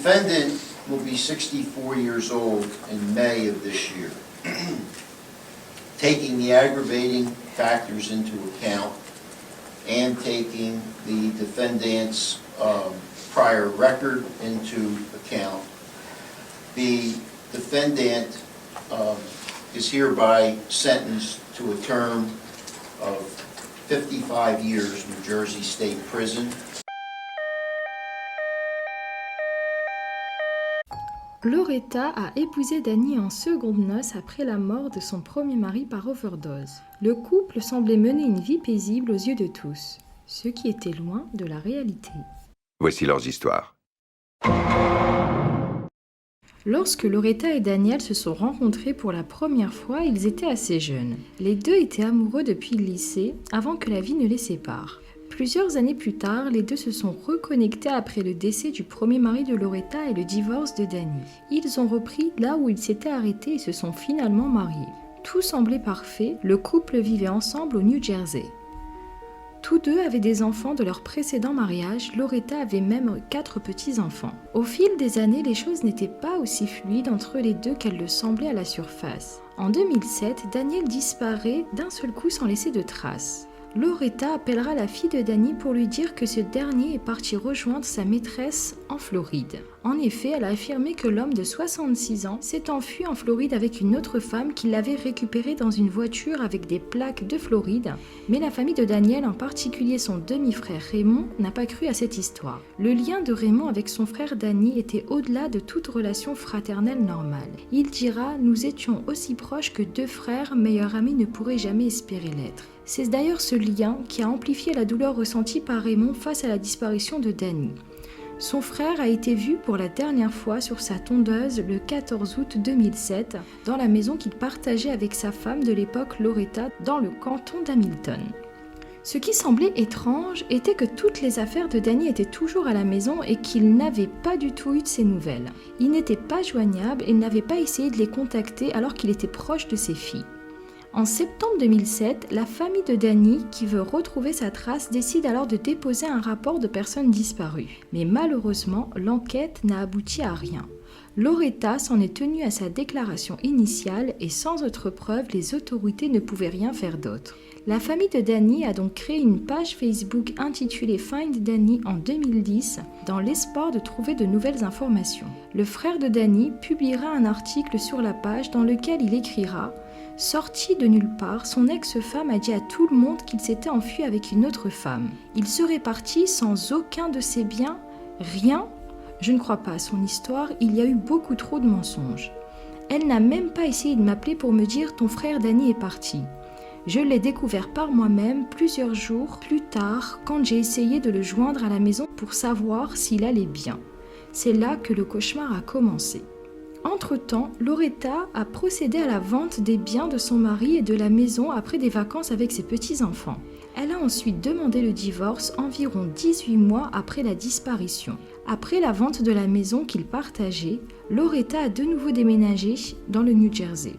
defendant will be 64 years old in May of this year. Taking the aggravating factors into account and taking the defendant's prior record into account, the defendant is hereby sentenced to a term of 55 years New Jersey State Prison. Loretta a épousé Danny en secondes noces après la mort de son premier mari par overdose. Le couple semblait mener une vie paisible aux yeux de tous, ce qui était loin de la réalité. Voici leurs histoires. Lorsque Loretta et Daniel se sont rencontrés pour la première fois, ils étaient assez jeunes. Les deux étaient amoureux depuis le lycée, avant que la vie ne les sépare. Plusieurs années plus tard, les deux se sont reconnectés après le décès du premier mari de Loretta et le divorce de Danny. Ils ont repris là où ils s'étaient arrêtés et se sont finalement mariés. Tout semblait parfait, le couple vivait ensemble au New Jersey. Tous deux avaient des enfants de leur précédent mariage, Loretta avait même 4 petits-enfants. Au fil des années, les choses n'étaient pas aussi fluides entre les deux qu'elles le semblaient à la surface. En 2007, Daniel disparaît d'un seul coup sans laisser de traces. Loretta appellera la fille de Danny pour lui dire que ce dernier est parti rejoindre sa maîtresse en Floride. En effet, elle a affirmé que l'homme de 66 ans s'est enfui en Floride avec une autre femme qui l'avait récupéré dans une voiture avec des plaques de Floride. Mais la famille de Daniel, en particulier son demi-frère Raymond, n'a pas cru à cette histoire. Le lien de Raymond avec son frère Danny était au-delà de toute relation fraternelle normale. Il dira « Nous étions aussi proches que 2 frères, meilleurs amis ne pourraient jamais espérer l'être ». C'est d'ailleurs ce lien qui a amplifié la douleur ressentie par Raymond face à la disparition de Danny. Son frère a été vu pour la dernière fois sur sa tondeuse le 14 août 2007 dans la maison qu'il partageait avec sa femme de l'époque Loretta dans le canton d'Hamilton. Ce qui semblait étrange était que toutes les affaires de Danny étaient toujours à la maison et qu'il n'avait pas du tout eu de ses nouvelles. Il n'était pas joignable et il n'avait pas essayé de les contacter alors qu'il était proche de ses filles. En septembre 2007, la famille de Danny, qui veut retrouver sa trace, décide alors de déposer un rapport de personnes disparues. Mais malheureusement, l'enquête n'a abouti à rien. Loretta s'en est tenue à sa déclaration initiale et sans autre preuve, les autorités ne pouvaient rien faire d'autre. La famille de Danny a donc créé une page Facebook intitulée Find Danny en 2010 dans l'espoir de trouver de nouvelles informations. Le frère de Danny publiera un article sur la page dans lequel il écrira « Sorti de nulle part, son ex-femme a dit à tout le monde qu'il s'était enfui avec une autre femme. Il serait parti sans aucun de ses biens, rien. Je ne crois pas à son histoire, il y a eu beaucoup trop de mensonges. Elle n'a même pas essayé de m'appeler pour me dire « ton frère Danny est parti ». Je l'ai découvert par moi-même plusieurs jours plus tard quand j'ai essayé de le joindre à la maison pour savoir s'il allait bien. C'est là que le cauchemar a commencé. Entre-temps, Loretta a procédé à la vente des biens de son mari et de la maison après des vacances avec ses petits-enfants. Elle a ensuite demandé le divorce environ 18 mois après la disparition. Après la vente de la maison qu'ils partageaient, Loretta a de nouveau déménagé dans le New Jersey.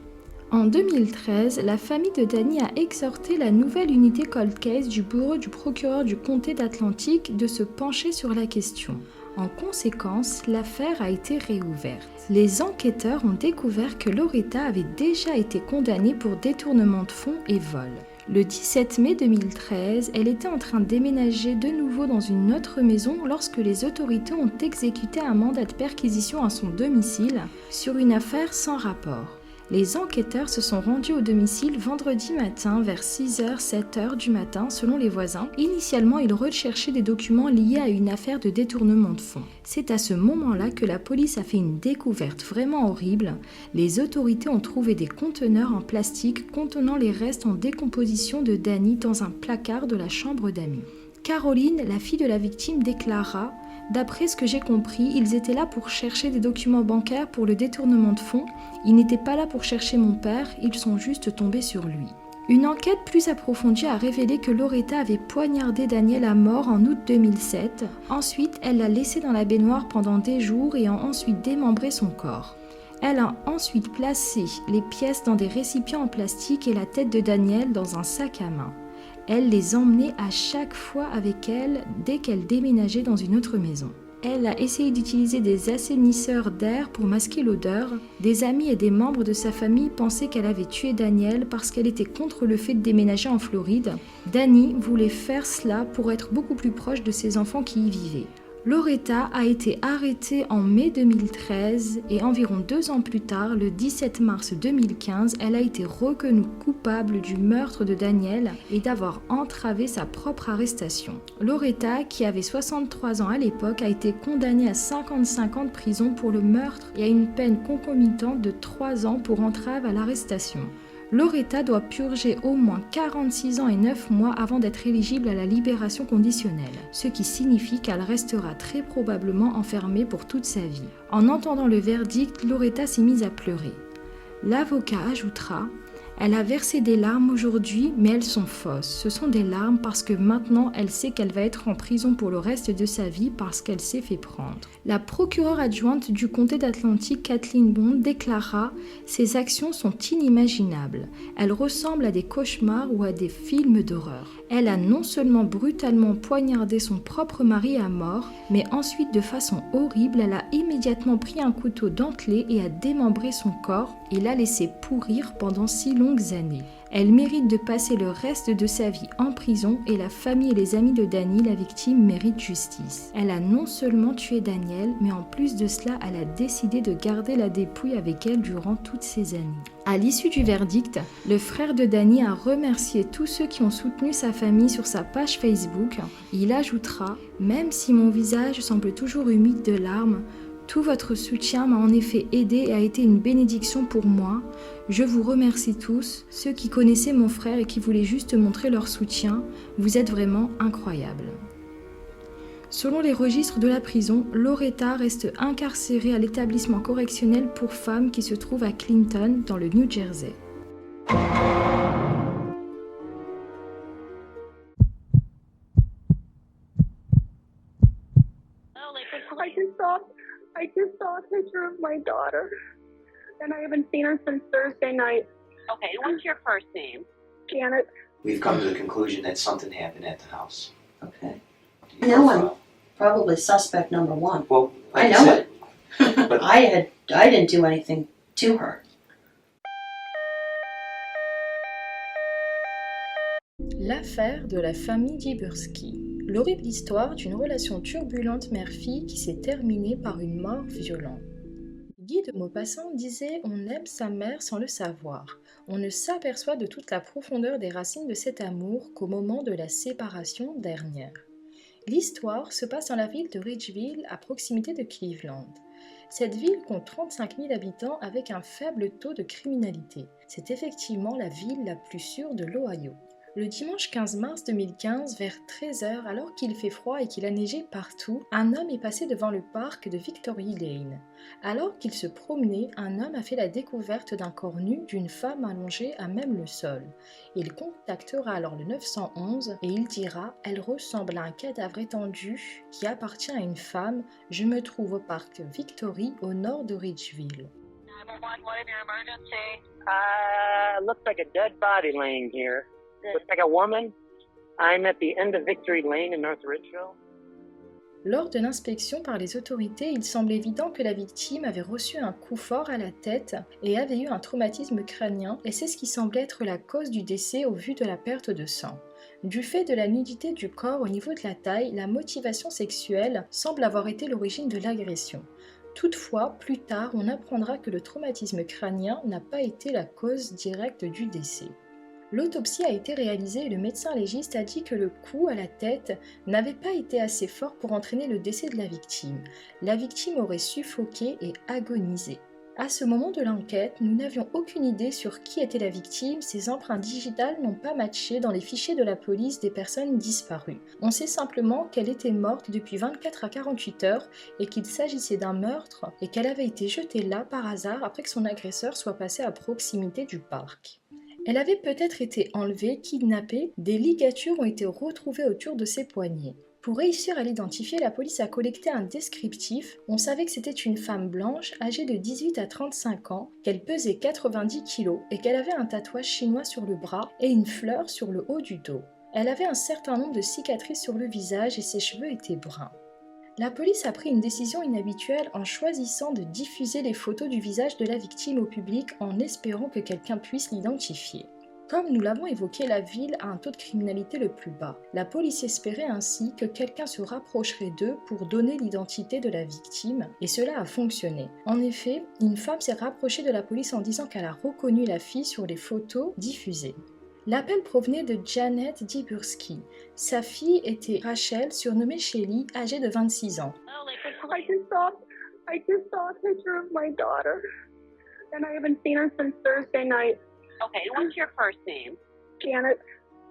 En 2013, la famille de Danny a exhorté la nouvelle unité Cold Case du bureau du procureur du comté d'Atlantic de se pencher sur la question. En conséquence, l'affaire a été réouverte. Les enquêteurs ont découvert que Loretta avait déjà été condamnée pour détournement de fonds et vol. Le 17 mai 2013, elle était en train de déménager de nouveau dans une autre maison lorsque les autorités ont exécuté un mandat de perquisition à son domicile sur une affaire sans rapport. Les enquêteurs se sont rendus au domicile vendredi matin vers 6h, 7h du matin selon les voisins. Initialement, ils recherchaient des documents liés à une affaire de détournement de fonds. C'est à ce moment-là que la police a fait une découverte vraiment horrible. Les autorités ont trouvé des conteneurs en plastique contenant les restes en décomposition de Danny dans un placard de la chambre d'amis. Caroline, la fille de la victime, déclara « D'après ce que j'ai compris, ils étaient là pour chercher des documents bancaires pour le détournement de fonds. Ils n'étaient pas là pour chercher mon père, ils sont juste tombés sur lui. » Une enquête plus approfondie a révélé que Loretta avait poignardé Daniel à mort en août 2007. Ensuite, elle l'a laissé dans la baignoire pendant des jours et a ensuite démembré son corps. Elle a ensuite placé les pièces dans des récipients en plastique et la tête de Daniel dans un sac à main. Elle les emmenait à chaque fois avec elle dès qu'elle déménageait dans une autre maison. Elle a essayé d'utiliser des assainisseurs d'air pour masquer l'odeur. Des amis et des membres de sa famille pensaient qu'elle avait tué Daniel parce qu'elle était contre le fait de déménager en Floride. Dani voulait faire cela pour être beaucoup plus proche de ses enfants qui y vivaient. Loretta a été arrêtée en mai 2013 et environ 2 ans plus tard, le 17 mars 2015, elle a été reconnue coupable du meurtre de Daniel et d'avoir entravé sa propre arrestation. Loretta, qui avait 63 ans à l'époque, a été condamnée à 55 ans de prison pour le meurtre et à une peine concomitante de 3 ans pour entrave à l'arrestation. Loretta doit purger au moins 46 ans et 9 mois avant d'être éligible à la libération conditionnelle, ce qui signifie qu'elle restera très probablement enfermée pour toute sa vie. En entendant le verdict, Loretta s'est mise à pleurer. L'avocat ajoutera « Elle a versé des larmes aujourd'hui, mais elles sont fausses. Ce sont des larmes parce que maintenant, elle sait qu'elle va être en prison pour le reste de sa vie parce qu'elle s'est fait prendre. » La procureure adjointe du comté d'Atlantic, Kathleen Bond, déclara « Ces actions sont inimaginables. Elles ressemblent à des cauchemars ou à des films d'horreur. Elle a non seulement brutalement poignardé son propre mari à mort, mais ensuite de façon horrible, elle a immédiatement pris un couteau dentelé et a démembré son corps et l'a laissé pourrir pendant 6 longues années. Elle mérite de passer le reste de sa vie en prison et la famille et les amis de Dani, la victime, méritent justice. Elle a non seulement tué Daniel, mais en plus de cela, elle a décidé de garder la dépouille avec elle durant toutes ces années. À l'issue du verdict, le frère de Dani a remercié tous ceux qui ont soutenu sa famille sur sa page Facebook. Il ajoutera « Même si mon visage semble toujours humide de larmes, tout votre soutien m'a en effet aidé et a été une bénédiction pour moi. Je vous remercie tous, ceux qui connaissaient mon frère et qui voulaient juste montrer leur soutien. Vous êtes vraiment incroyables. » Selon les registres de la prison, Loretta reste incarcérée à l'établissement correctionnel pour femmes qui se trouve à Clinton, dans le New Jersey. I just saw a picture of my daughter, and I haven't seen her since Thursday night. Okay, what's your first name? Janet. We've come to the conclusion that something happened at the house. Okay. No one. Probably suspect number one. Well, I like know said, it. but I didn't do anything to her. L'affaire de la famille Dziburski. L'horrible histoire d'une relation turbulente mère-fille qui s'est terminée par une mort violente. Guy de Maupassant disait « On aime sa mère sans le savoir. On ne s'aperçoit de toute la profondeur des racines de cet amour qu'au moment de la séparation dernière. » L'histoire se passe dans la ville de Ridgeville, à proximité de Cleveland. Cette ville compte 35 000 habitants avec un faible taux de criminalité. C'est effectivement la ville la plus sûre de l'Ohio. Le dimanche 15 mars 2015, vers 13h, alors qu'il fait froid et qu'il a neigé partout, un homme est passé devant le parc de Victory Lane. Alors qu'il se promenait, un homme a fait la découverte d'un corps nu d'une femme allongée à même le sol. Il contactera alors le 911 et il dira « Elle ressemble à un cadavre étendu qui appartient à une femme. Je me trouve au parc Victory au nord de Ridgeville. » 911, what is your emergency? Looks like a dead body laying here. Looks like a woman. I'm at the end of Victory Lane in North Ridgeville. Lors de l'inspection par les autorités, il semble évident que la victime avait reçu un coup fort à la tête et avait eu un traumatisme crânien, et c'est ce qui semble être la cause du décès au vu de la perte de sang. Du fait de la nudité du corps au niveau de la taille, la motivation sexuelle semble avoir été l'origine de l'agression. Toutefois, plus tard, on apprendra que le traumatisme crânien n'a pas été la cause directe du décès. L'autopsie a été réalisée et le médecin légiste a dit que le coup à la tête n'avait pas été assez fort pour entraîner le décès de la victime. La victime aurait suffoqué et agonisé. À ce moment de l'enquête, nous n'avions aucune idée sur qui était la victime, ses empreintes digitales n'ont pas matché dans les fichiers de la police des personnes disparues. On sait simplement qu'elle était morte depuis 24 à 48 heures et qu'il s'agissait d'un meurtre et qu'elle avait été jetée là par hasard après que son agresseur soit passé à proximité du parc. Elle avait peut-être été enlevée, kidnappée, des ligatures ont été retrouvées autour de ses poignets. Pour réussir à l'identifier, la police a collecté un descriptif. On savait que c'était une femme blanche, âgée de 18 à 35 ans, qu'elle pesait 90 kg et qu'elle avait un tatouage chinois sur le bras et une fleur sur le haut du dos. Elle avait un certain nombre de cicatrices sur le visage et ses cheveux étaient bruns. La police a pris une décision inhabituelle en choisissant de diffuser les photos du visage de la victime au public en espérant que quelqu'un puisse l'identifier. Comme nous l'avons évoqué, la ville a un taux de criminalité le plus bas. La police espérait ainsi que quelqu'un se rapprocherait d'eux pour donner l'identité de la victime, et cela a fonctionné. En effet, une femme s'est rapprochée de la police en disant qu'elle a reconnu la fille sur les photos diffusées. L'appel provenait de Janet Diburski. Sa fille était Rachel, surnommée Shelly, âgée de 26 ans. Oh, like I just saw a picture of my daughter, and I haven't seen her since Thursday night. okay. What's your first name? Janet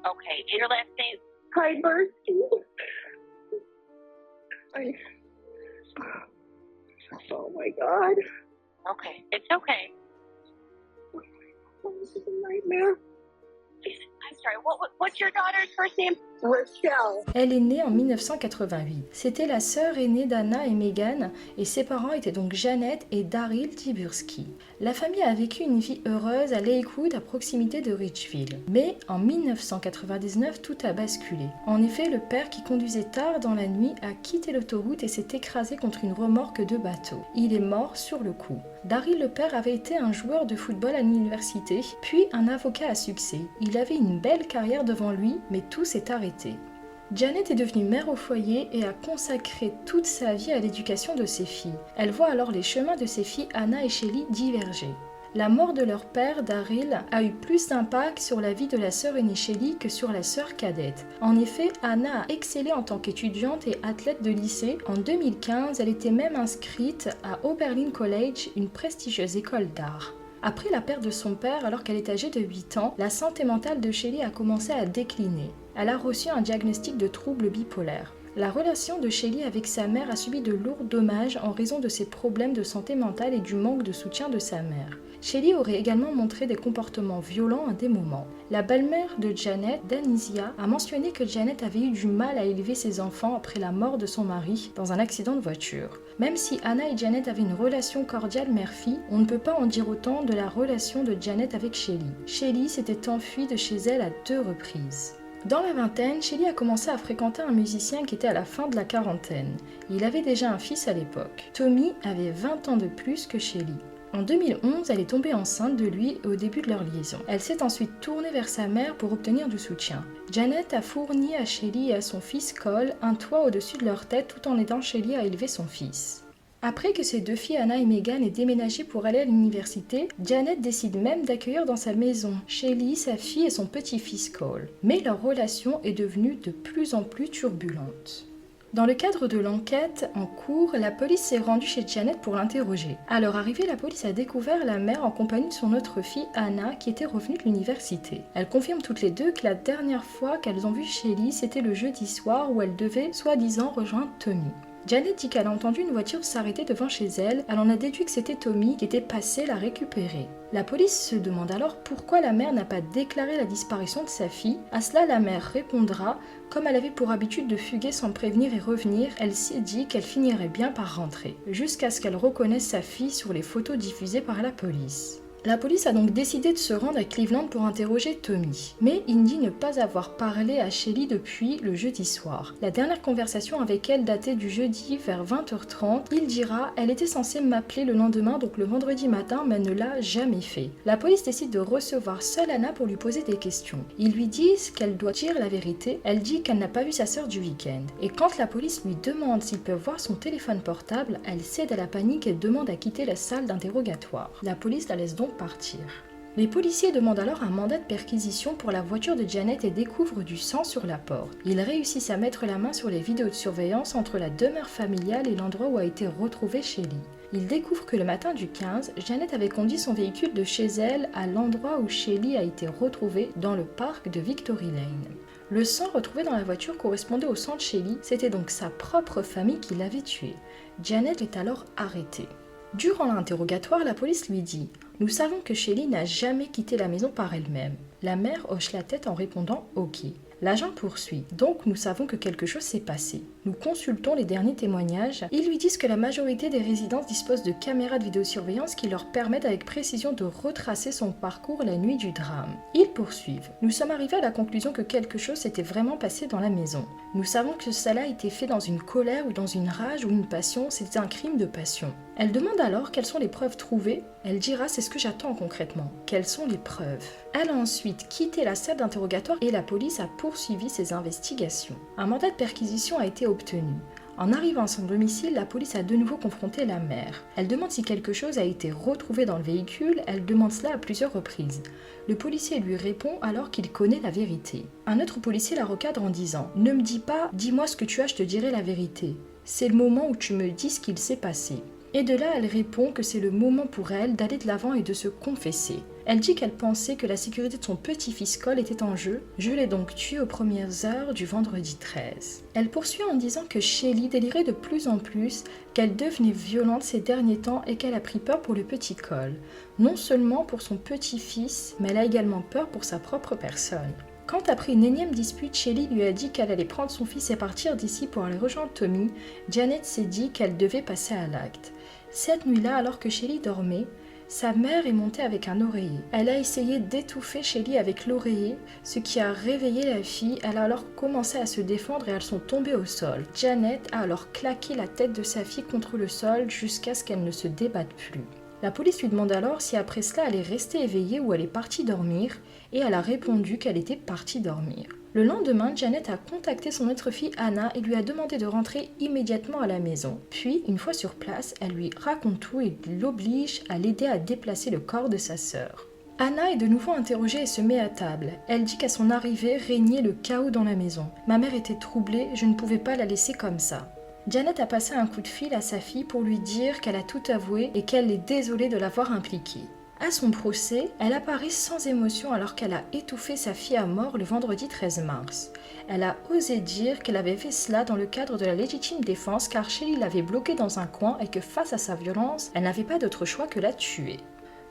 Okay, and your last name? Kybersky. Oh my God. Okay, it's okay. This is a nightmare. I'm sorry. What's your daughter's first name? Rochelle. Elle est née en 1988. C'était la sœur aînée d'Anna et Megan, et ses parents étaient donc Janet et Daryl Diburski. La famille a vécu une vie heureuse à Lakewood, à proximité de Richville. Mais en 1999, tout a basculé. En effet, le père qui conduisait tard dans la nuit a quitté l'autoroute et s'est écrasé contre une remorque de bateau. Il est mort sur le coup. Daryl, le père, avait été un joueur de football à l'université, puis un avocat à succès. Il avait une belle carrière devant lui, mais tout s'est arrêté. Janet est devenue mère au foyer et a consacré toute sa vie à l'éducation de ses filles. Elle voit alors les chemins de ses filles Anna et Shelly diverger. La mort de leur père, Daryl, a eu plus d'impact sur la vie de la sœur aînée Shelly que sur la sœur cadette. En effet, Anna a excellé en tant qu'étudiante et athlète de lycée. En 2015, elle était même inscrite à Oberlin College, une prestigieuse école d'art. Après la perte de son père, alors qu'elle est âgée de 8 ans, la santé mentale de Shelly a commencé à décliner. Elle a reçu un diagnostic de trouble bipolaire. La relation de Shelly avec sa mère a subi de lourds dommages en raison de ses problèmes de santé mentale et du manque de soutien de sa mère. Shelly aurait également montré des comportements violents à des moments. La belle-mère de Janet, Danisia, a mentionné que Janet avait eu du mal à élever ses enfants après la mort de son mari dans un accident de voiture. Même si Anna et Janet avaient une relation cordiale mère-fille, on ne peut pas en dire autant de la relation de Janet avec Shelly. Shelly s'était enfuie de chez elle à 2 reprises. Dans la vingtaine, Shelly a commencé à fréquenter un musicien qui était à la fin de la quarantaine. Il avait déjà un fils à l'époque. Tommy avait 20 ans de plus que Shelly. En 2011, elle est tombée enceinte de lui au début de leur liaison. Elle s'est ensuite tournée vers sa mère pour obtenir du soutien. Janet a fourni à Shelly et à son fils Cole un toit au-dessus de leur tête tout en aidant Shelly à élever son fils. Après que ses 2 filles Anna et Megan aient déménagé pour aller à l'université, Janet décide même d'accueillir dans sa maison Shelly, sa fille et son petit-fils Cole. Mais leur relation est devenue de plus en plus turbulente. Dans le cadre de l'enquête en cours, la police s'est rendue chez Janet pour l'interroger. À leur arrivée, la police a découvert la mère en compagnie de son autre fille Anna qui était revenue de l'université. Elles confirment toutes les deux que la dernière fois qu'elles ont vu Shelly, c'était le jeudi soir où elle devait soi-disant rejoindre Tommy. Janet dit qu'elle a entendu une voiture s'arrêter devant chez elle, elle en a déduit que c'était Tommy qui était passé la récupérer. La police se demande alors pourquoi la mère n'a pas déclaré la disparition de sa fille. À cela, la mère répondra, comme elle avait pour habitude de fuguer sans prévenir et revenir, elle s'est dit qu'elle finirait bien par rentrer, jusqu'à ce qu'elle reconnaisse sa fille sur les photos diffusées par la police. La police a donc décidé de se rendre à Cleveland pour interroger Tommy. Mais il dit ne pas avoir parlé à Shelly depuis le jeudi soir. La dernière conversation avec elle datait du jeudi vers 20h30. Il dira « Elle était censée m'appeler le lendemain, donc le vendredi matin, mais ne l'a jamais fait. » La police décide de recevoir seule Anna pour lui poser des questions. Ils lui disent qu'elle doit dire la vérité. Elle dit qu'elle n'a pas vu sa sœur du week-end. Et quand la police lui demande s'ils peuvent voir son téléphone portable, elle cède à la panique et demande à quitter la salle d'interrogatoire. La police la laisse donc partir. Les policiers demandent alors un mandat de perquisition pour la voiture de Janet et découvrent du sang sur la porte. Ils réussissent à mettre la main sur les vidéos de surveillance entre la demeure familiale et l'endroit où a été retrouvée Shelly. Ils découvrent que le matin du 15, Janet avait conduit son véhicule de chez elle à l'endroit où Shelly a été retrouvée dans le parc de Victory Lane. Le sang retrouvé dans la voiture correspondait au sang de Shelly, c'était donc sa propre famille qui l'avait tuée. Janet est alors arrêtée. Durant l'interrogatoire, la police lui dit « Nous savons que Shelly n'a jamais quitté la maison par elle-même. » La mère hoche la tête en répondant « Ok ». L'agent poursuit. Donc nous savons que quelque chose s'est passé. Nous consultons les derniers témoignages. Ils lui disent que la majorité des résidences disposent de caméras de vidéosurveillance qui leur permettent avec précision de retracer son parcours la nuit du drame. Ils poursuivent. Nous sommes arrivés à la conclusion que quelque chose s'était vraiment passé dans la maison. Nous savons que cela a été fait dans une colère ou dans une rage ou une passion, c'était un crime de passion. Elle demande alors quelles sont les preuves trouvées. Elle dira c'est ce que j'attends concrètement. Quelles sont les preuves? Elle a ensuite quitté la salle d'interrogatoire et la police a poursuivi ses investigations. Un mandat de perquisition a été obtenu. En arrivant à son domicile, la police a de nouveau confronté la mère. Elle demande si quelque chose a été retrouvé dans le véhicule, elle demande cela à plusieurs reprises. Le policier lui répond alors qu'il connaît la vérité. Un autre policier la recadre en disant « Ne me dis pas, dis-moi ce que tu as, je te dirai la vérité. C'est le moment où tu me dis ce qu'il s'est passé. » Et de là, elle répond que c'est le moment pour elle d'aller de l'avant et de se confesser. Elle dit qu'elle pensait que la sécurité de son petit-fils Cole était en jeu. Je l'ai donc tué aux premières heures du vendredi 13. Elle poursuit en disant que Shelly délirait de plus en plus, qu'elle devenait violente ces derniers temps et qu'elle a pris peur pour le petit Cole. Non seulement pour son petit-fils, mais elle a également peur pour sa propre personne. Quand après une énième dispute, Shelly lui a dit qu'elle allait prendre son fils et partir d'ici pour aller rejoindre Tommy, Janet s'est dit qu'elle devait passer à l'acte. Cette nuit-là, alors que Shelly dormait, sa mère est montée avec un oreiller. Elle a essayé d'étouffer Shelly avec l'oreiller, ce qui a réveillé la fille. Elle a alors commencé à se défendre et elles sont tombées au sol. Janet a alors claqué la tête de sa fille contre le sol jusqu'à ce qu'elle ne se débatte plus. La police lui demande alors si après cela elle est restée éveillée ou elle est partie dormir et elle a répondu qu'elle était partie dormir. Le lendemain, Janet a contacté son autre fille Anna et lui a demandé de rentrer immédiatement à la maison. Puis, une fois sur place, elle lui raconte tout et l'oblige à l'aider à déplacer le corps de sa sœur. Anna est de nouveau interrogée et se met à table. Elle dit qu'à son arrivée régnait le chaos dans la maison. Ma mère était troublée, je ne pouvais pas la laisser comme ça. Janet a passé un coup de fil à sa fille pour lui dire qu'elle a tout avoué et qu'elle est désolée de l'avoir impliquée. À son procès, elle apparaît sans émotion alors qu'elle a étouffé sa fille à mort le vendredi 13 mars. Elle a osé dire qu'elle avait fait cela dans le cadre de la légitime défense car Shelly l'avait bloquée dans un coin et que face à sa violence, elle n'avait pas d'autre choix que la tuer.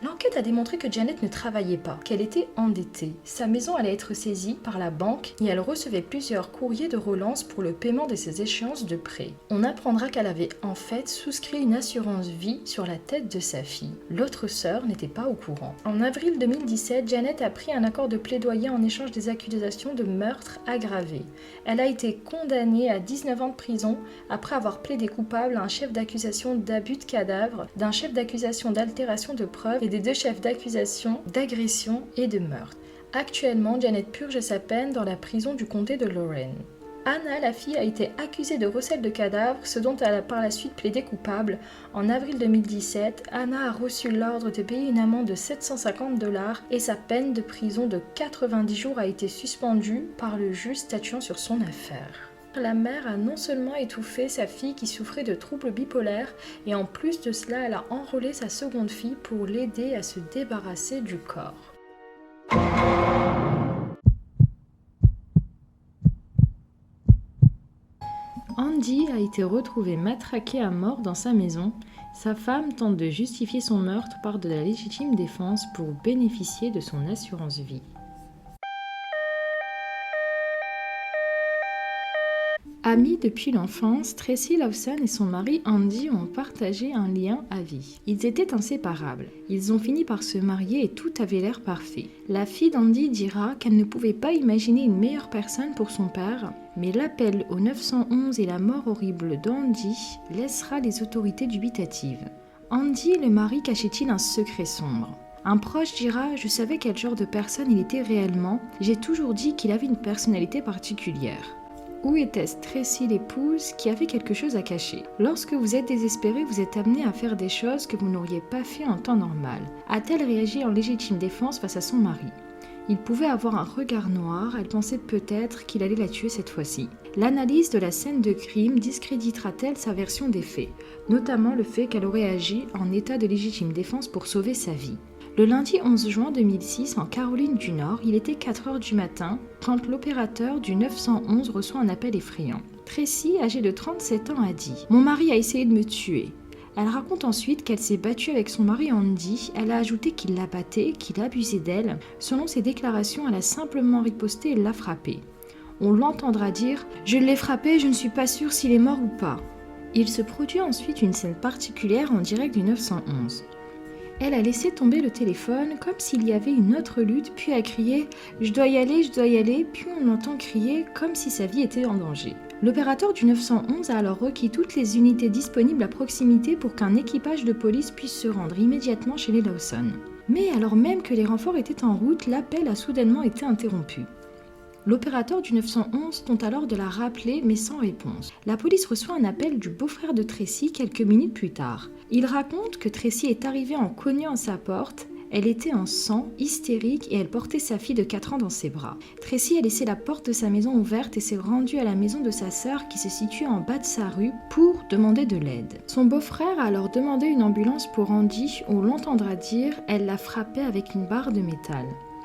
L'enquête a démontré que Janet ne travaillait pas, qu'elle était endettée. Sa maison allait être saisie par la banque et elle recevait plusieurs courriers de relance pour le paiement de ses échéances de prêt. On apprendra qu'elle avait en fait souscrit une assurance vie sur la tête de sa fille. L'autre sœur n'était pas au courant. En avril 2017, Janet a pris un accord de plaidoyer en échange des accusations de meurtre aggravé. Elle a été condamnée à 19 ans de prison après avoir plaidé coupable à un chef d'accusation d'abus de cadavre, d'un chef d'accusation d'altération de preuves et des 2 chefs d'accusation d'agression et de meurtre. Actuellement, Janet purge sa peine dans la prison du comté de Lorraine. Anna, la fille, a été accusée de recel de cadavres, ce dont elle a par la suite plaidé coupable. En avril 2017, Anna a reçu l'ordre de payer une amende de 750 $ et sa peine de prison de 90 jours a été suspendue par le juge statuant sur son affaire. La mère a non seulement étouffé sa fille qui souffrait de troubles bipolaires, et en plus de cela, elle a enrôlé sa seconde fille pour l'aider à se débarrasser du corps. Andy a été retrouvé matraqué à mort dans sa maison. Sa femme tente de justifier son meurtre par de la légitime défense pour bénéficier de son assurance vie. Amis depuis l'enfance, Tracy Lawson et son mari Andy ont partagé un lien à vie. Ils étaient inséparables. Ils ont fini par se marier et tout avait l'air parfait. La fille d'Andy dira qu'elle ne pouvait pas imaginer une meilleure personne pour son père, mais l'appel au 911 et la mort horrible d'Andy laissera les autorités dubitatives. Andy, le mari, cachait-il un secret sombre ? Un proche dira « Je savais quel genre de personne il était réellement. J'ai toujours dit qu'il avait une personnalité particulière. » Où était-ce Tracy l'épouse qui avait quelque chose à cacher? Lorsque vous êtes désespéré, vous êtes amené à faire des choses que vous n'auriez pas fait en temps normal. A-t-elle réagi en légitime défense face à son mari? Il pouvait avoir un regard noir, elle pensait peut-être qu'il allait la tuer cette fois-ci. L'analyse de la scène de crime discréditera-t-elle sa version des faits, notamment le fait qu'elle aurait agi en état de légitime défense pour sauver sa vie? Le lundi 11 juin 2006, en Caroline du Nord, il était 4 h du matin quand l'opérateur du 911 reçoit un appel effrayant. Tracy, âgée de 37 ans, a dit « Mon mari a essayé de me tuer ». Elle raconte ensuite qu'elle s'est battue avec son mari Andy. Elle a ajouté qu'il la battait, qu'il abusait d'elle. Selon ses déclarations, elle a simplement riposté et l'a frappé. on l'entendra dire « Je l'ai frappé, je ne suis pas sûre s'il est mort ou pas ». Il se produit ensuite une scène particulière en direct du 911. Elle a laissé tomber le téléphone comme s'il y avait une autre lutte, puis a crié « Je dois y aller », puis on l'entend crier comme si sa vie était en danger. L'opérateur du 911 a alors requis toutes les unités disponibles à proximité pour qu'un équipage de police puisse se rendre immédiatement chez les Lawson. Mais alors même que les renforts étaient en route, l'appel a soudainement été interrompu. L'opérateur du 911 tente alors de la rappeler, mais sans réponse. La police reçoit un appel du beau-frère de Tracy quelques minutes plus tard. Il raconte que Tracy est arrivée en cognant à sa porte. Elle était en sang, hystérique, et elle portait sa fille de 4 ans dans ses bras. Tracy a laissé la porte de sa maison ouverte et s'est rendue à la maison de sa sœur qui se situait en bas de sa rue pour demander de l'aide. Son beau-frère a alors demandé une ambulance pour Andy. On l'entendra dire « Elle l'a frappée avec une barre de métal ».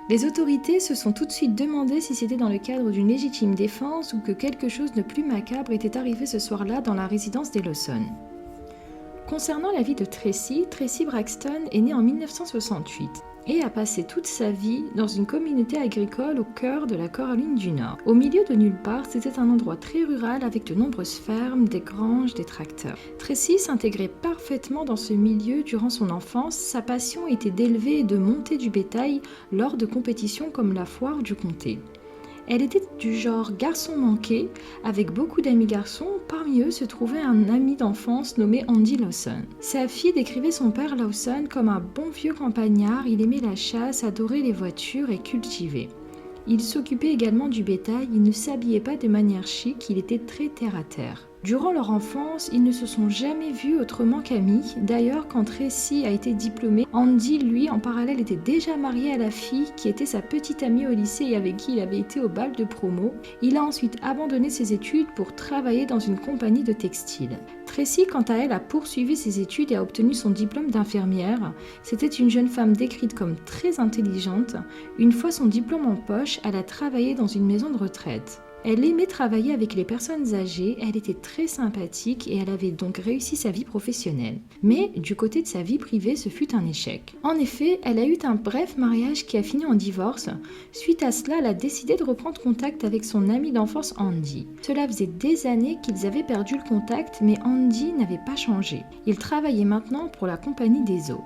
Les autorités se sont tout de suite demandé si c'était dans le cadre d'une légitime défense ou que quelque chose de plus macabre était arrivé ce soir-là dans la résidence des Lawson. Concernant la vie de Tracy, Tracy Braxton est née en 1968 et a passé toute sa vie dans une communauté agricole au cœur de la Caroline du Nord. Au milieu de nulle part, c'était un endroit très rural avec de nombreuses fermes, des granges, des tracteurs. Tracy s'intégrait parfaitement dans ce milieu durant son enfance. Sa passion était d'élever et de monter du bétail lors de compétitions comme la foire du comté. Elle était du genre garçon manqué, avec beaucoup d'amis garçons. Parmi eux se trouvait un ami d'enfance nommé Andy Lawson. Sa fille décrivait son père Lawson comme un bon vieux campagnard. Il aimait la chasse, adorait les voitures et cultivait. Il s'occupait également du bétail, il ne s'habillait pas de manière chic, il était très terre-à-terre. Durant leur enfance, ils ne se sont jamais vus autrement qu'amis. D'ailleurs, quand Tracy a été diplômée, Andy, lui, en parallèle, était déjà marié à la fille qui était sa petite amie au lycée et avec qui il avait été au bal de promo. Il a ensuite abandonné ses études pour travailler dans une compagnie de textile. Tracy, quant à elle, a poursuivi ses études et a obtenu son diplôme d'infirmière. C'était une jeune femme décrite comme très intelligente. Une fois son diplôme en poche, elle a travaillé dans une maison de retraite. Elle aimait travailler avec les personnes âgées, elle était très sympathique et elle avait donc réussi sa vie professionnelle. Mais du côté de sa vie privée, ce fut un échec. En effet, elle a eu un bref mariage qui a fini en divorce. Suite à cela, elle a décidé de reprendre contact avec son ami d'enfance Andy. Cela faisait des années qu'ils avaient perdu le contact, mais Andy n'avait pas changé. Il travaillait maintenant pour la compagnie des eaux.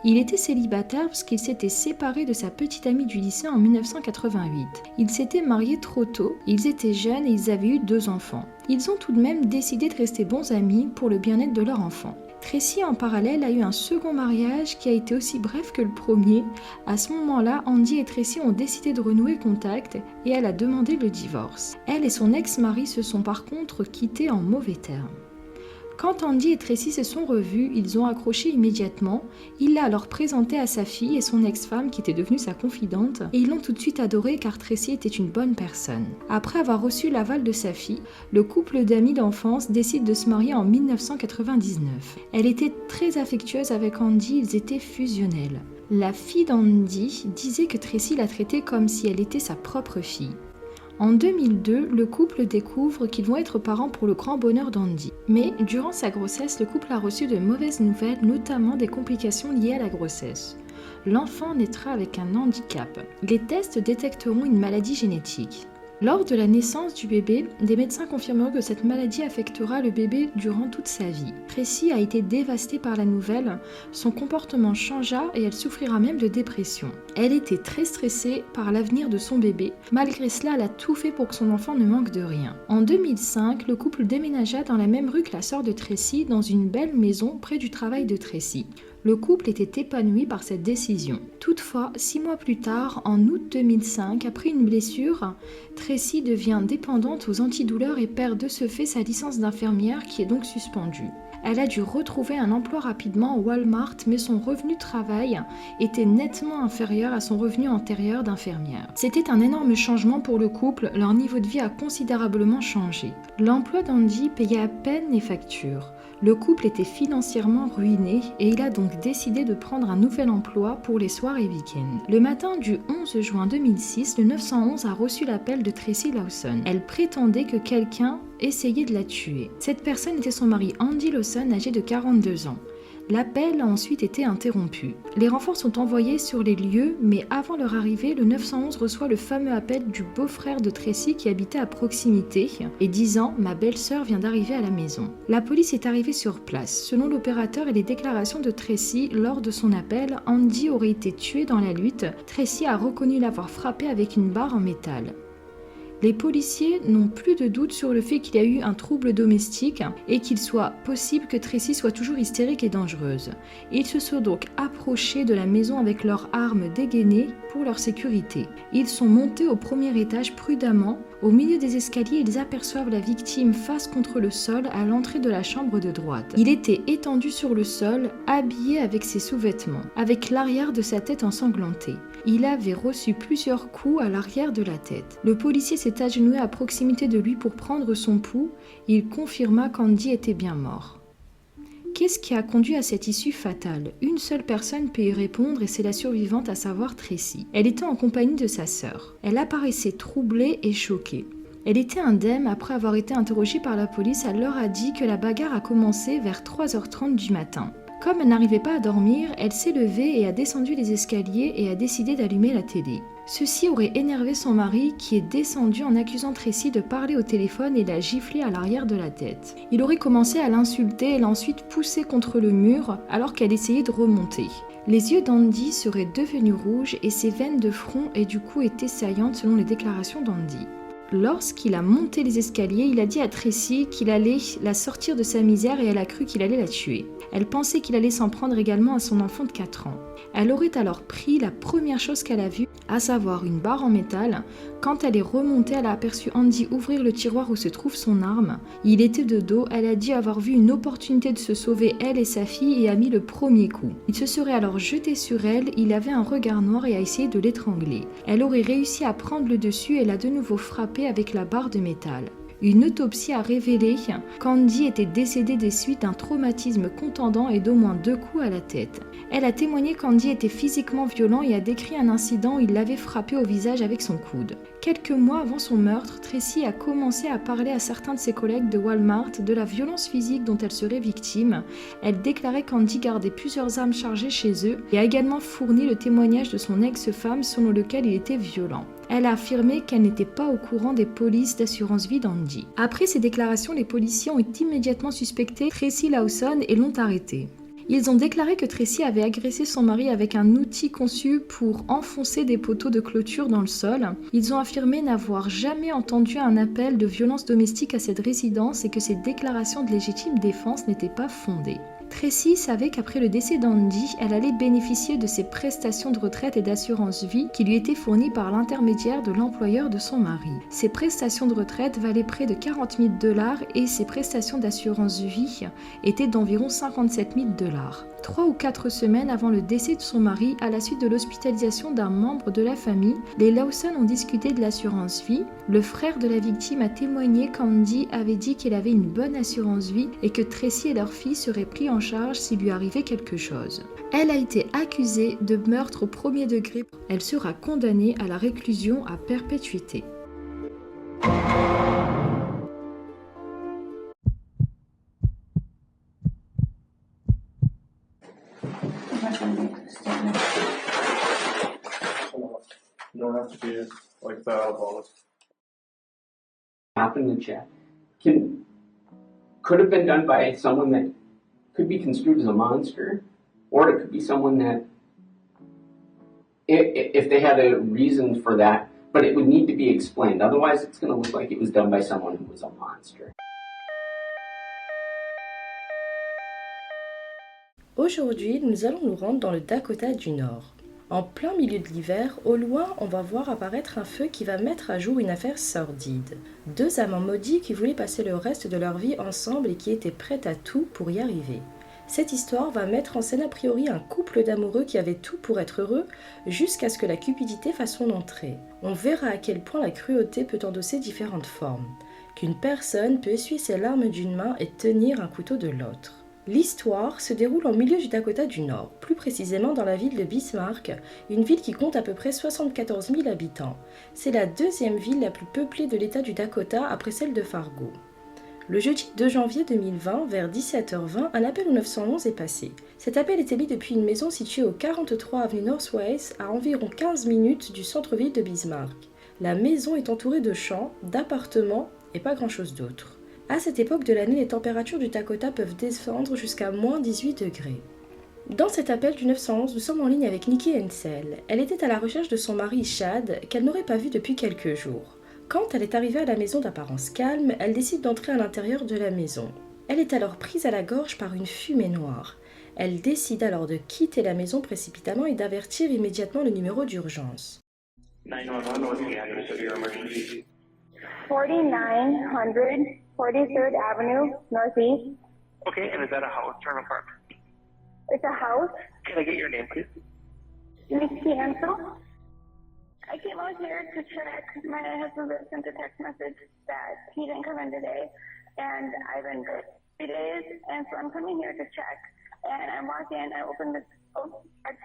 Il était célibataire parce qu'il s'était séparé de sa petite amie du lycée en 1988. Ils s'étaient mariés trop tôt, ils étaient jeunes et ils avaient eu 2 enfants. Ils ont tout de même décidé de rester bons amis pour le bien-être de leur enfant. Tracy, en parallèle, a eu un second mariage qui a été aussi bref que le premier. À ce moment-là, Andy et Tracy ont décidé de renouer contact et elle a demandé le divorce. Elle et son ex-mari se sont par contre quittés en mauvais termes. Quand Andy et Tracy se sont revus, ils ont accroché immédiatement. Il l'a alors présenté à sa fille et son ex-femme qui était devenue sa confidente et ils l'ont tout de suite adoré car Tracy était une bonne personne. Après avoir reçu l'aval de sa fille, le couple d'amis d'enfance décide de se marier en 1999. Elle était très affectueuse avec Andy, ils étaient fusionnels. La fille d'Andy disait que Tracy la traitait comme si elle était sa propre fille. En 2002, le couple découvre qu'ils vont être parents pour le grand bonheur d'Andy. Mais durant sa grossesse, le couple a reçu de mauvaises nouvelles, notamment des complications liées à la grossesse. L'enfant naîtra avec un handicap. Les tests détecteront une maladie génétique. Lors de la naissance du bébé, des médecins confirmeront que cette maladie affectera le bébé durant toute sa vie. Tracy a été dévastée par la nouvelle, son comportement changea et elle souffrira même de dépression. Elle était très stressée par l'avenir de son bébé. Malgré cela, elle a tout fait pour que son enfant ne manque de rien. En 2005, le couple déménagea dans la même rue que la sœur de Tracy, dans une belle maison près du travail de Tracy. Le couple était épanoui par cette décision. Toutefois, 6 mois plus tard, en août 2005, après une blessure, Tracy devient dépendante aux antidouleurs et perd de ce fait sa licence d'infirmière qui est donc suspendue. Elle a dû retrouver un emploi rapidement au Walmart, mais son revenu de travail était nettement inférieur à son revenu antérieur d'infirmière. C'était un énorme changement pour le couple, leur niveau de vie a considérablement changé. L'emploi d'Andy payait à peine les factures. Le couple était financièrement ruiné et il a donc décidé de prendre un nouvel emploi pour les soirs et week-ends. Le matin du 11 juin 2006, le 911 a reçu l'appel de Tracy Lawson. Elle prétendait que quelqu'un essayait de la tuer. Cette personne était son mari Andy Lawson, âgé de 42 ans. L'appel a ensuite été interrompu. Les renforts sont envoyés sur les lieux, mais avant leur arrivée, le 911 reçoit le fameux appel du beau-frère de Tracy qui habitait à proximité et disant « Ma belle-sœur vient d'arriver à la maison ». La police est arrivée sur place. Selon l'opérateur et les déclarations de Tracy, lors de son appel, Andy aurait été tué dans la lutte. Tracy a reconnu l'avoir frappé avec une barre en métal. Les policiers n'ont plus de doute sur le fait qu'il y a eu un trouble domestique et qu'il soit possible que Tracy soit toujours hystérique et dangereuse. Ils se sont donc approchés de la maison avec leurs armes dégainées pour leur sécurité. Ils sont montés au premier étage prudemment. Au milieu des escaliers, ils aperçoivent la victime face contre le sol à l'entrée de la chambre de droite. Il était étendu sur le sol, habillé avec ses sous-vêtements, avec l'arrière de sa tête ensanglantée. Il avait reçu plusieurs coups à l'arrière de la tête. Le policier s'est agenouillé à proximité de lui pour prendre son pouls. Il confirma qu'Andy était bien mort. Qu'est-ce qui a conduit à cette issue fatale? Une seule personne peut y répondre et c'est la survivante, à savoir Tracy. Elle était en compagnie de sa sœur. Elle apparaissait troublée et choquée. Elle était indemne après avoir été interrogée par la police. Elle leur a dit que la bagarre a commencé vers 3h30 du matin. Comme elle n'arrivait pas à dormir, elle s'est levée et a descendu les escaliers et a décidé d'allumer la télé. Ceci aurait énervé son mari qui est descendu en accusant Tracy de parler au téléphone et l'a giflé à l'arrière de la tête. Il aurait commencé à l'insulter et l'a ensuite poussée contre le mur alors qu'elle essayait de remonter. Les yeux d'Andy seraient devenus rouges et ses veines de front et du cou étaient saillantes selon les déclarations d'Andy. Lorsqu'il a monté les escaliers, il a dit à Tracy qu'il allait la sortir de sa misère et elle a cru qu'il allait la tuer. Elle pensait qu'il allait s'en prendre également à son enfant de 4 ans. Elle aurait alors pris la première chose qu'elle a vue, à savoir une barre en métal. Quand elle est remontée, elle a aperçu Andy ouvrir le tiroir où se trouve son arme. Il était de dos, elle a dit avoir vu une opportunité de se sauver elle et sa fille et a mis le premier coup. Il se serait alors jeté sur elle, il avait un regard noir et a essayé de l'étrangler. Elle aurait réussi à prendre le dessus et l'a de nouveau frappé avec la barre de métal. Une autopsie a révélé qu'Andy était décédée des suites d'un traumatisme contendant et d'au moins 2 coups à la tête. Elle a témoigné qu'Andy était physiquement violent et a décrit un incident où il l'avait frappé au visage avec son coude. Quelques mois avant son meurtre, Tracy a commencé à parler à certains de ses collègues de Walmart de la violence physique dont elle serait victime. Elle déclarait qu'Andy gardait plusieurs armes chargées chez eux et a également fourni le témoignage de son ex-femme selon lequel il était violent. Elle a affirmé qu'elle n'était pas au courant des polices d'assurance vie d'Andy. Après ces déclarations, les policiers ont immédiatement suspecté Tracy Lawson et l'ont arrêtée. Ils ont déclaré que Tracy avait agressé son mari avec un outil conçu pour enfoncer des poteaux de clôture dans le sol. Ils ont affirmé n'avoir jamais entendu un appel de violence domestique à cette résidence et que ces déclarations de légitime défense n'étaient pas fondées. Tracy savait qu'après le décès d'Andy, elle allait bénéficier de ses prestations de retraite et d'assurance vie qui lui étaient fournies par l'intermédiaire de l'employeur de son mari. Ces prestations de retraite valaient près de 40 000 $ et ses prestations d'assurance vie étaient d'environ 57 000 $. 3 ou 4 semaines avant le décès de son mari, à la suite de l'hospitalisation d'un membre de la famille, les Lawson ont discuté de l'assurance vie. Le frère de la victime a témoigné qu'Andy avait dit qu'il avait une bonne assurance vie et que Tracy et leur fille seraient pris en charge s'il lui arrivait quelque chose. Elle a été accusée de meurtre au premier degré. Elle sera condamnée à la réclusion à perpétuité. You don't have to be like that about it. Happened in the chat could have been done by someone that could be construed as a monster, or it could be someone that, if they had a reason for that, but it would need to be explained. Otherwise, it's going to look like it was done by someone who was a monster. Aujourd'hui, nous allons nous rendre dans le Dakota du Nord. En plein milieu de l'hiver, au loin, on va voir apparaître un feu qui va mettre à jour une affaire sordide. 2 amants maudits qui voulaient passer le reste de leur vie ensemble et qui étaient prêts à tout pour y arriver. Cette histoire va mettre en scène a priori un couple d'amoureux qui avait tout pour être heureux jusqu'à ce que la cupidité fasse son entrée. On verra à quel point la cruauté peut endosser différentes formes, qu'une personne peut essuyer ses larmes d'une main et tenir un couteau de l'autre. L'histoire se déroule en milieu du Dakota du Nord, plus précisément dans la ville de Bismarck, une ville qui compte à peu près 74 000 habitants. C'est la 2e ville la plus peuplée de l'État du Dakota après celle de Fargo. Le jeudi 2 janvier 2020, vers 17h20, un appel au 911 est passé. Cet appel est émis depuis une maison située au 43 avenue Northwest, à environ 15 minutes du centre-ville de Bismarck. La maison est entourée de champs, d'appartements et pas grand-chose d'autre. À cette époque de l'année, les températures du Dakota peuvent descendre jusqu'à moins 18 degrés. Dans cet appel du 911, nous sommes en ligne avec Nikki Hensel. Elle était à la recherche de son mari Chad, qu'elle n'aurait pas vu depuis quelques jours. Quand elle est arrivée à la maison d'apparence calme, elle décide d'entrer à l'intérieur de la maison. Elle est alors prise à la gorge par une fumée noire. Elle décide alors de quitter la maison précipitamment et d'avertir immédiatement le numéro d'urgence. 911, what's the address of your emergency? 4900 43rd Avenue, Northeast. Okay, and is that a house or an apartment? It's a house. Can I get your name, please? Nikki Hensel. I came out here to check. My husband sent a text message that he didn't come in today, and I've been good 3 days, and so I'm coming here to check. And I walk in, I open the front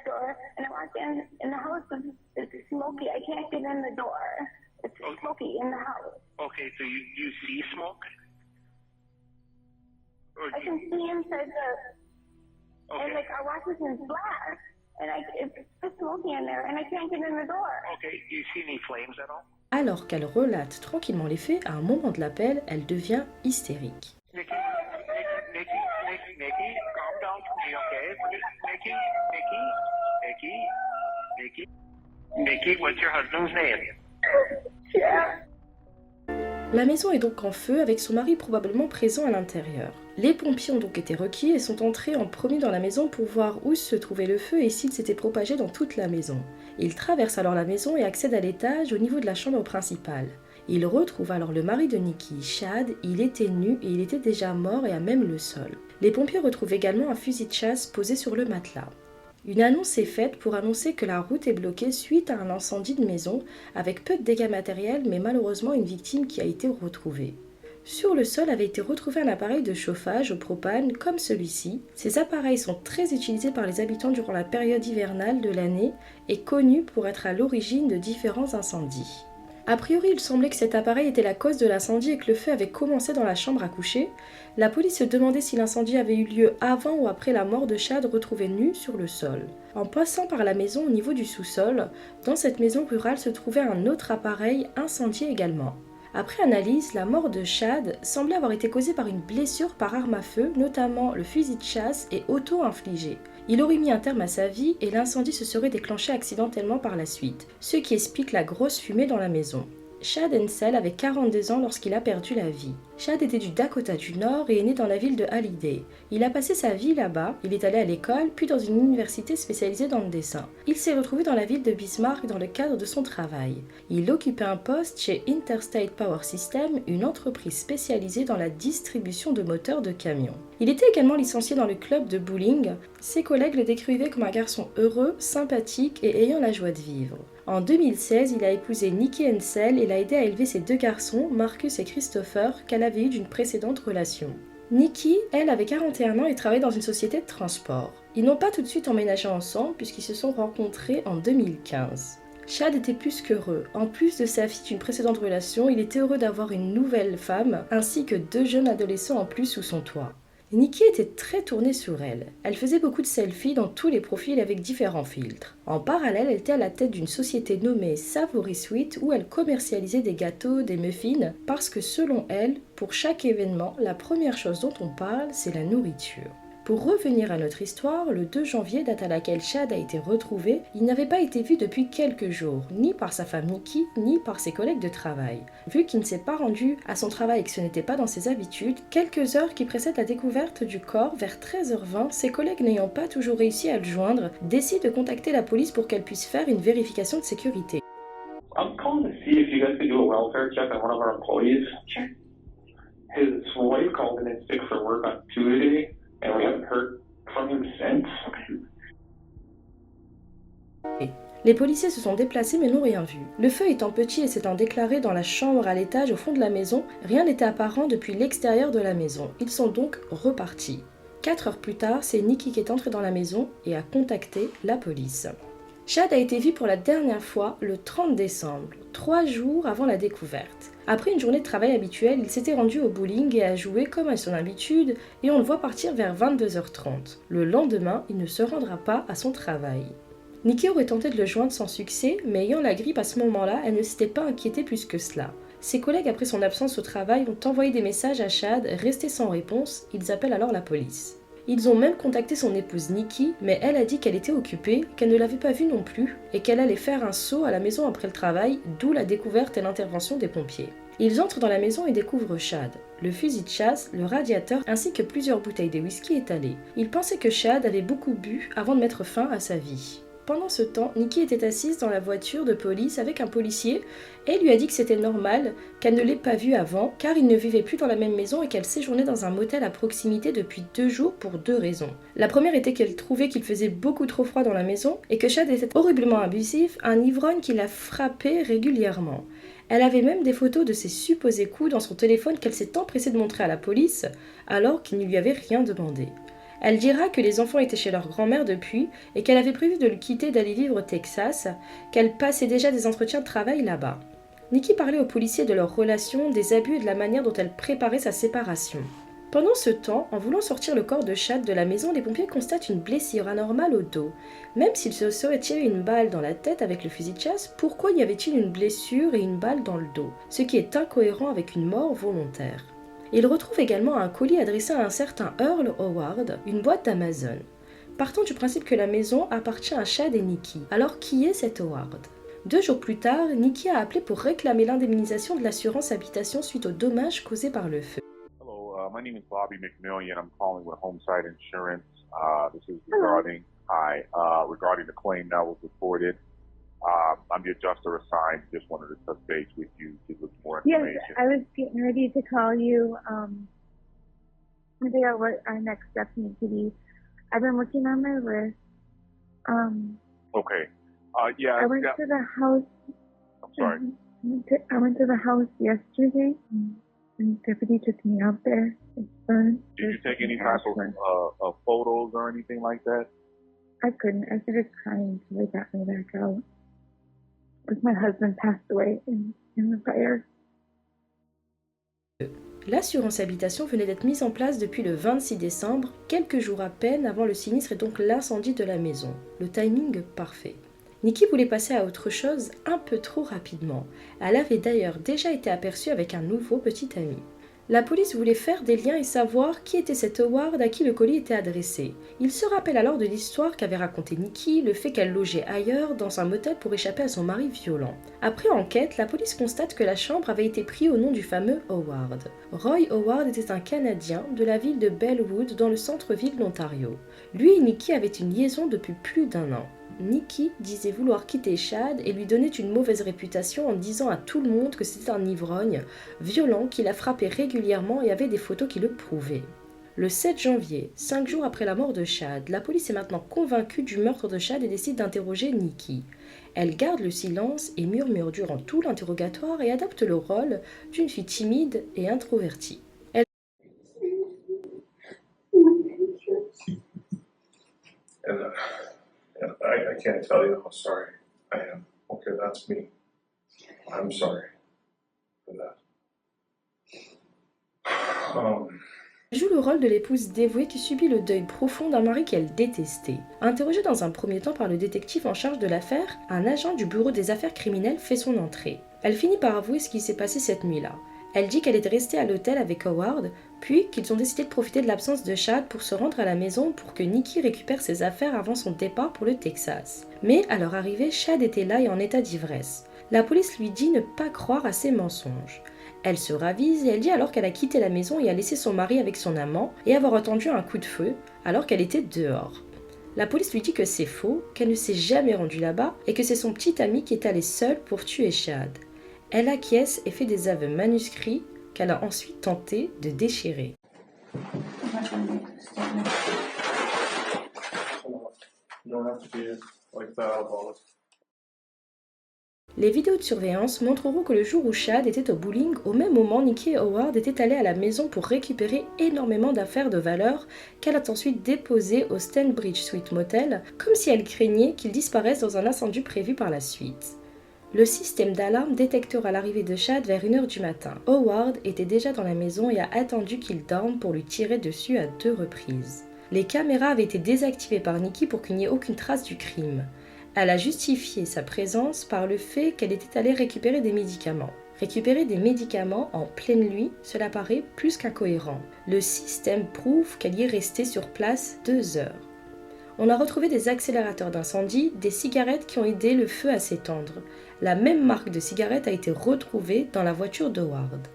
door, and I walk in, and the house is smoky. I can't get in the door. It's smoky in the house. Okay, so you see smoke? I can see inside and like our wash is black, and it's smoky in there, and I can't get in the door. Okay, do you see any flames at all? Alors qu'elle relate tranquillement les faits, à un moment de l'appel, elle devient hystérique. Nikki, calm down for me, okay? Nikki, what's your husband's name? Yeah. La maison est donc en feu avec son mari probablement présent à l'intérieur. Les pompiers ont donc été requis et sont entrés en premier dans la maison pour voir où se trouvait le feu et s'il s'était propagé dans toute la maison. Ils traversent alors la maison et accèdent à l'étage au niveau de la chambre principale. Ils retrouvent alors le mari de Nikki, Chad. Il était nu et il était déjà mort et à même le sol. Les pompiers retrouvent également un fusil de chasse posé sur le matelas. Une annonce est faite pour annoncer que la route est bloquée suite à un incendie de maison avec peu de dégâts matériels mais malheureusement une victime qui a été retrouvée. Sur le sol avait été retrouvé un appareil de chauffage au propane comme celui-ci. Ces appareils sont très utilisés par les habitants durant la période hivernale de l'année et connus pour être à l'origine de différents incendies. A priori, il semblait que cet appareil était la cause de l'incendie et que le feu avait commencé dans la chambre à coucher. La police se demandait si l'incendie avait eu lieu avant ou après la mort de Chad retrouvé nu sur le sol. En passant par la maison au niveau du sous-sol, dans cette maison rurale se trouvait un autre appareil incendié également. Après analyse, la mort de Chad semblait avoir été causée par une blessure par arme à feu, notamment le fusil de chasse et auto-infligé. Il aurait mis un terme à sa vie et l'incendie se serait déclenché accidentellement par la suite, ce qui explique la grosse fumée dans la maison. Chad Hensel avait 42 ans lorsqu'il a perdu la vie. Chad était du Dakota du Nord et est né dans la ville de Halliday. Il a passé sa vie là-bas, il est allé à l'école, puis dans une université spécialisée dans le dessin. Il s'est retrouvé dans la ville de Bismarck dans le cadre de son travail. Il occupait un poste chez Interstate Power System, une entreprise spécialisée dans la distribution de moteurs de camions. Il était également licencié dans le club de bowling. Ses collègues le décrivaient comme un garçon heureux, sympathique et ayant la joie de vivre. En 2016, il a épousé Nikki Hensel et l'a aidé à élever ses deux garçons, Marcus et Christopher, qu'elle avait eu d'une précédente relation. Nikki, elle, avait 41 ans et travaillait dans une société de transport. Ils n'ont pas tout de suite emménagé ensemble puisqu'ils se sont rencontrés en 2015. Chad était plus qu'heureux. En plus de sa fille d'une précédente relation, il était heureux d'avoir une nouvelle femme ainsi que 2 jeunes adolescents en plus sous son toit. Nikki était très tournée sur elle. Elle faisait beaucoup de selfies dans tous les profils avec différents filtres. En parallèle, elle était à la tête d'une société nommée Savory Sweet où elle commercialisait des gâteaux, des muffins, parce que selon elle, pour chaque événement, la première chose dont on parle, c'est la nourriture. Pour revenir à notre histoire, le 2 janvier, date à laquelle Chad a été retrouvé, il n'avait pas été vu depuis quelques jours, ni par sa femme Nikki, ni par ses collègues de travail. Vu qu'il ne s'est pas rendu à son travail et que ce n'était pas dans ses habitudes, quelques heures qui précèdent la découverte du corps, vers 13h20, ses collègues n'ayant pas toujours réussi à le joindre, décident de contacter la police pour qu'elle puisse faire une vérification de sécurité. I'm calling to see if you guys could do a welfare check on one of our employees. Sure. His wife called in sick for work on Tuesday, and we haven't heard from him since. Les policiers se sont déplacés mais n'ont rien vu. Le feu étant petit et s'étant déclaré dans la chambre à l'étage au fond de la maison, rien n'était apparent depuis l'extérieur de la maison. Ils sont donc repartis. 4 heures plus tard, c'est Nikki qui est entrée dans la maison et a contacté la police. Chad a été vu pour la dernière fois le 30 décembre, 3 jours avant la découverte. Après une journée de travail habituelle, il s'était rendu au bowling et a joué comme à son habitude et on le voit partir vers 22h30. Le lendemain, il ne se rendra pas à son travail. Nikki aurait tenté de le joindre sans succès, mais ayant la grippe à ce moment-là, elle ne s'était pas inquiétée plus que cela. Ses collègues, après son absence au travail, ont envoyé des messages à Chad, restés sans réponse, ils appellent alors la police. Ils ont même contacté son épouse Nikki, mais elle a dit qu'elle était occupée, qu'elle ne l'avait pas vu non plus, et qu'elle allait faire un saut à la maison après le travail, d'où la découverte et l'intervention des pompiers. Ils entrent dans la maison et découvrent Chad, le fusil de chasse, le radiateur ainsi que plusieurs bouteilles de whisky étalées. Ils pensaient que Chad avait beaucoup bu avant de mettre fin à sa vie. Pendant ce temps, Nikki était assise dans la voiture de police avec un policier et lui a dit que c'était normal, qu'elle ne l'ait pas vu avant car il ne vivait plus dans la même maison et qu'elle séjournait dans un motel à proximité depuis 2 jours pour 2 raisons. La première était qu'elle trouvait qu'il faisait beaucoup trop froid dans la maison et que Chad était horriblement abusif, un ivrogne qui la frappait régulièrement. Elle avait même des photos de ses supposés coups dans son téléphone qu'elle s'est empressée de montrer à la police alors qu'il ne lui avait rien demandé. Elle dira que les enfants étaient chez leur grand-mère depuis et qu'elle avait prévu de le quitter d'aller vivre au Texas, qu'elle passait déjà des entretiens de travail là-bas. Nikki parlait aux policiers de leur relation, des abus et de la manière dont elle préparait sa séparation. Pendant ce temps, en voulant sortir le corps de Chad de la maison, les pompiers constatent une blessure anormale au dos. Même s'il se serait tiré une balle dans la tête avec le fusil de chasse, pourquoi y avait-il une blessure et une balle dans le dos, ce qui est incohérent avec une mort volontaire. Il retrouve également un colis adressé à un certain Earl Howard, une boîte d'Amazon. Partant du principe que la maison appartient à Chad et Nikki, alors qui est cet Howard ? 2 jours plus tard, Nikki a appelé pour réclamer l'indemnisation de l'assurance habitation suite aux dommages causés par le feu. Hello, my name is Bobby McMillian. I'm calling with Homeside Insurance. This is regarding the claim that was reported. I'm the adjuster assigned. Just wanted to touch base with you to look more information. Yes, I was getting ready to call you to figure out what our next steps need to be. I've been looking on my list. Okay. Yeah. I went to the house. I'm sorry. I went to the house yesterday, and deputy took me out there. It's burned. Did you take any type of photos or anything like that? I couldn't. I started crying until they got me back out. Because my husband passed away in the fire. L'assurance habitation venait d'être mise en place depuis le 26 décembre, quelques jours à peine avant le sinistre et donc l'incendie de la maison. Le timing parfait. Nikki voulait passer à autre chose un peu trop rapidement. Elle avait d'ailleurs déjà été aperçue avec un nouveau petit ami. La police voulait faire des liens et savoir qui était cet Howard à qui le colis était adressé. Il se rappelle alors de l'histoire qu'avait racontée Nikki, le fait qu'elle logeait ailleurs dans un motel pour échapper à son mari violent. Après enquête, la police constate que la chambre avait été prise au nom du fameux Howard. Roy Howard était un Canadien de la ville de Bellwood dans le centre-ville de l'Ontario. Lui et Nikki avaient une liaison depuis plus d'1 an. Nikki disait vouloir quitter Chad et lui donnait une mauvaise réputation en disant à tout le monde que c'était un ivrogne, violent, qui la frappait régulièrement et avait des photos qui le prouvaient. Le 7 janvier, 5 jours après la mort de Chad, la police est maintenant convaincue du meurtre de Chad et décide d'interroger Nikki. Elle garde le silence et murmure durant tout l'interrogatoire et adapte le rôle d'une fille timide et introvertie. I can't tell you how sorry I am. Okay, that's me. I'm sorry for that. Elle joue le rôle de l'épouse dévouée qui subit le deuil profond d'un mari qu'elle détestait. Interrogée dans un premier temps par le détective en charge de l'affaire, un agent du bureau des affaires criminelles fait son entrée. Elle finit par avouer ce qui s'est passé cette nuit-là. Elle dit qu'elle était restée à l'hôtel avec Howard, puis qu'ils ont décidé de profiter de l'absence de Chad pour se rendre à la maison pour que Nikki récupère ses affaires avant son départ pour le Texas. Mais à leur arrivée, Chad était là et en état d'ivresse. La police lui dit ne pas croire à ses mensonges. Elle se ravise et elle dit alors qu'elle a quitté la maison et a laissé son mari avec son amant et avoir entendu un coup de feu alors qu'elle était dehors. La police lui dit que c'est faux, qu'elle ne s'est jamais rendue là-bas et que c'est son petit ami qui est allé seul pour tuer Chad. Elle acquiesce et fait des aveux manuscrits qu'elle a ensuite tenté de déchirer. Les vidéos de surveillance montreront que le jour où Chad était au bowling, au même moment, Nikki et Howard étaient allés à la maison pour récupérer énormément d'affaires de valeur qu'elle a ensuite déposées au Stanbridge Suite Motel, comme si elle craignait qu'ils disparaissent dans un incendie prévu par la suite. Le système d'alarme détectera l'arrivée de Chad vers 1h du matin. Howard était déjà dans la maison et a attendu qu'il dorme pour lui tirer dessus à 2 reprises. Les caméras avaient été désactivées par Nikki pour qu'il n'y ait aucune trace du crime. Elle a justifié sa présence par le fait qu'elle était allée récupérer des médicaments. Récupérer des médicaments en pleine nuit, cela paraît plus qu'incohérent. Le système prouve qu'elle y est restée sur place 2 heures. On a retrouvé des accélérateurs d'incendie, des cigarettes qui ont aidé le feu à s'étendre. La même marque de cigarettes a été retrouvée dans la voiture d'Howard.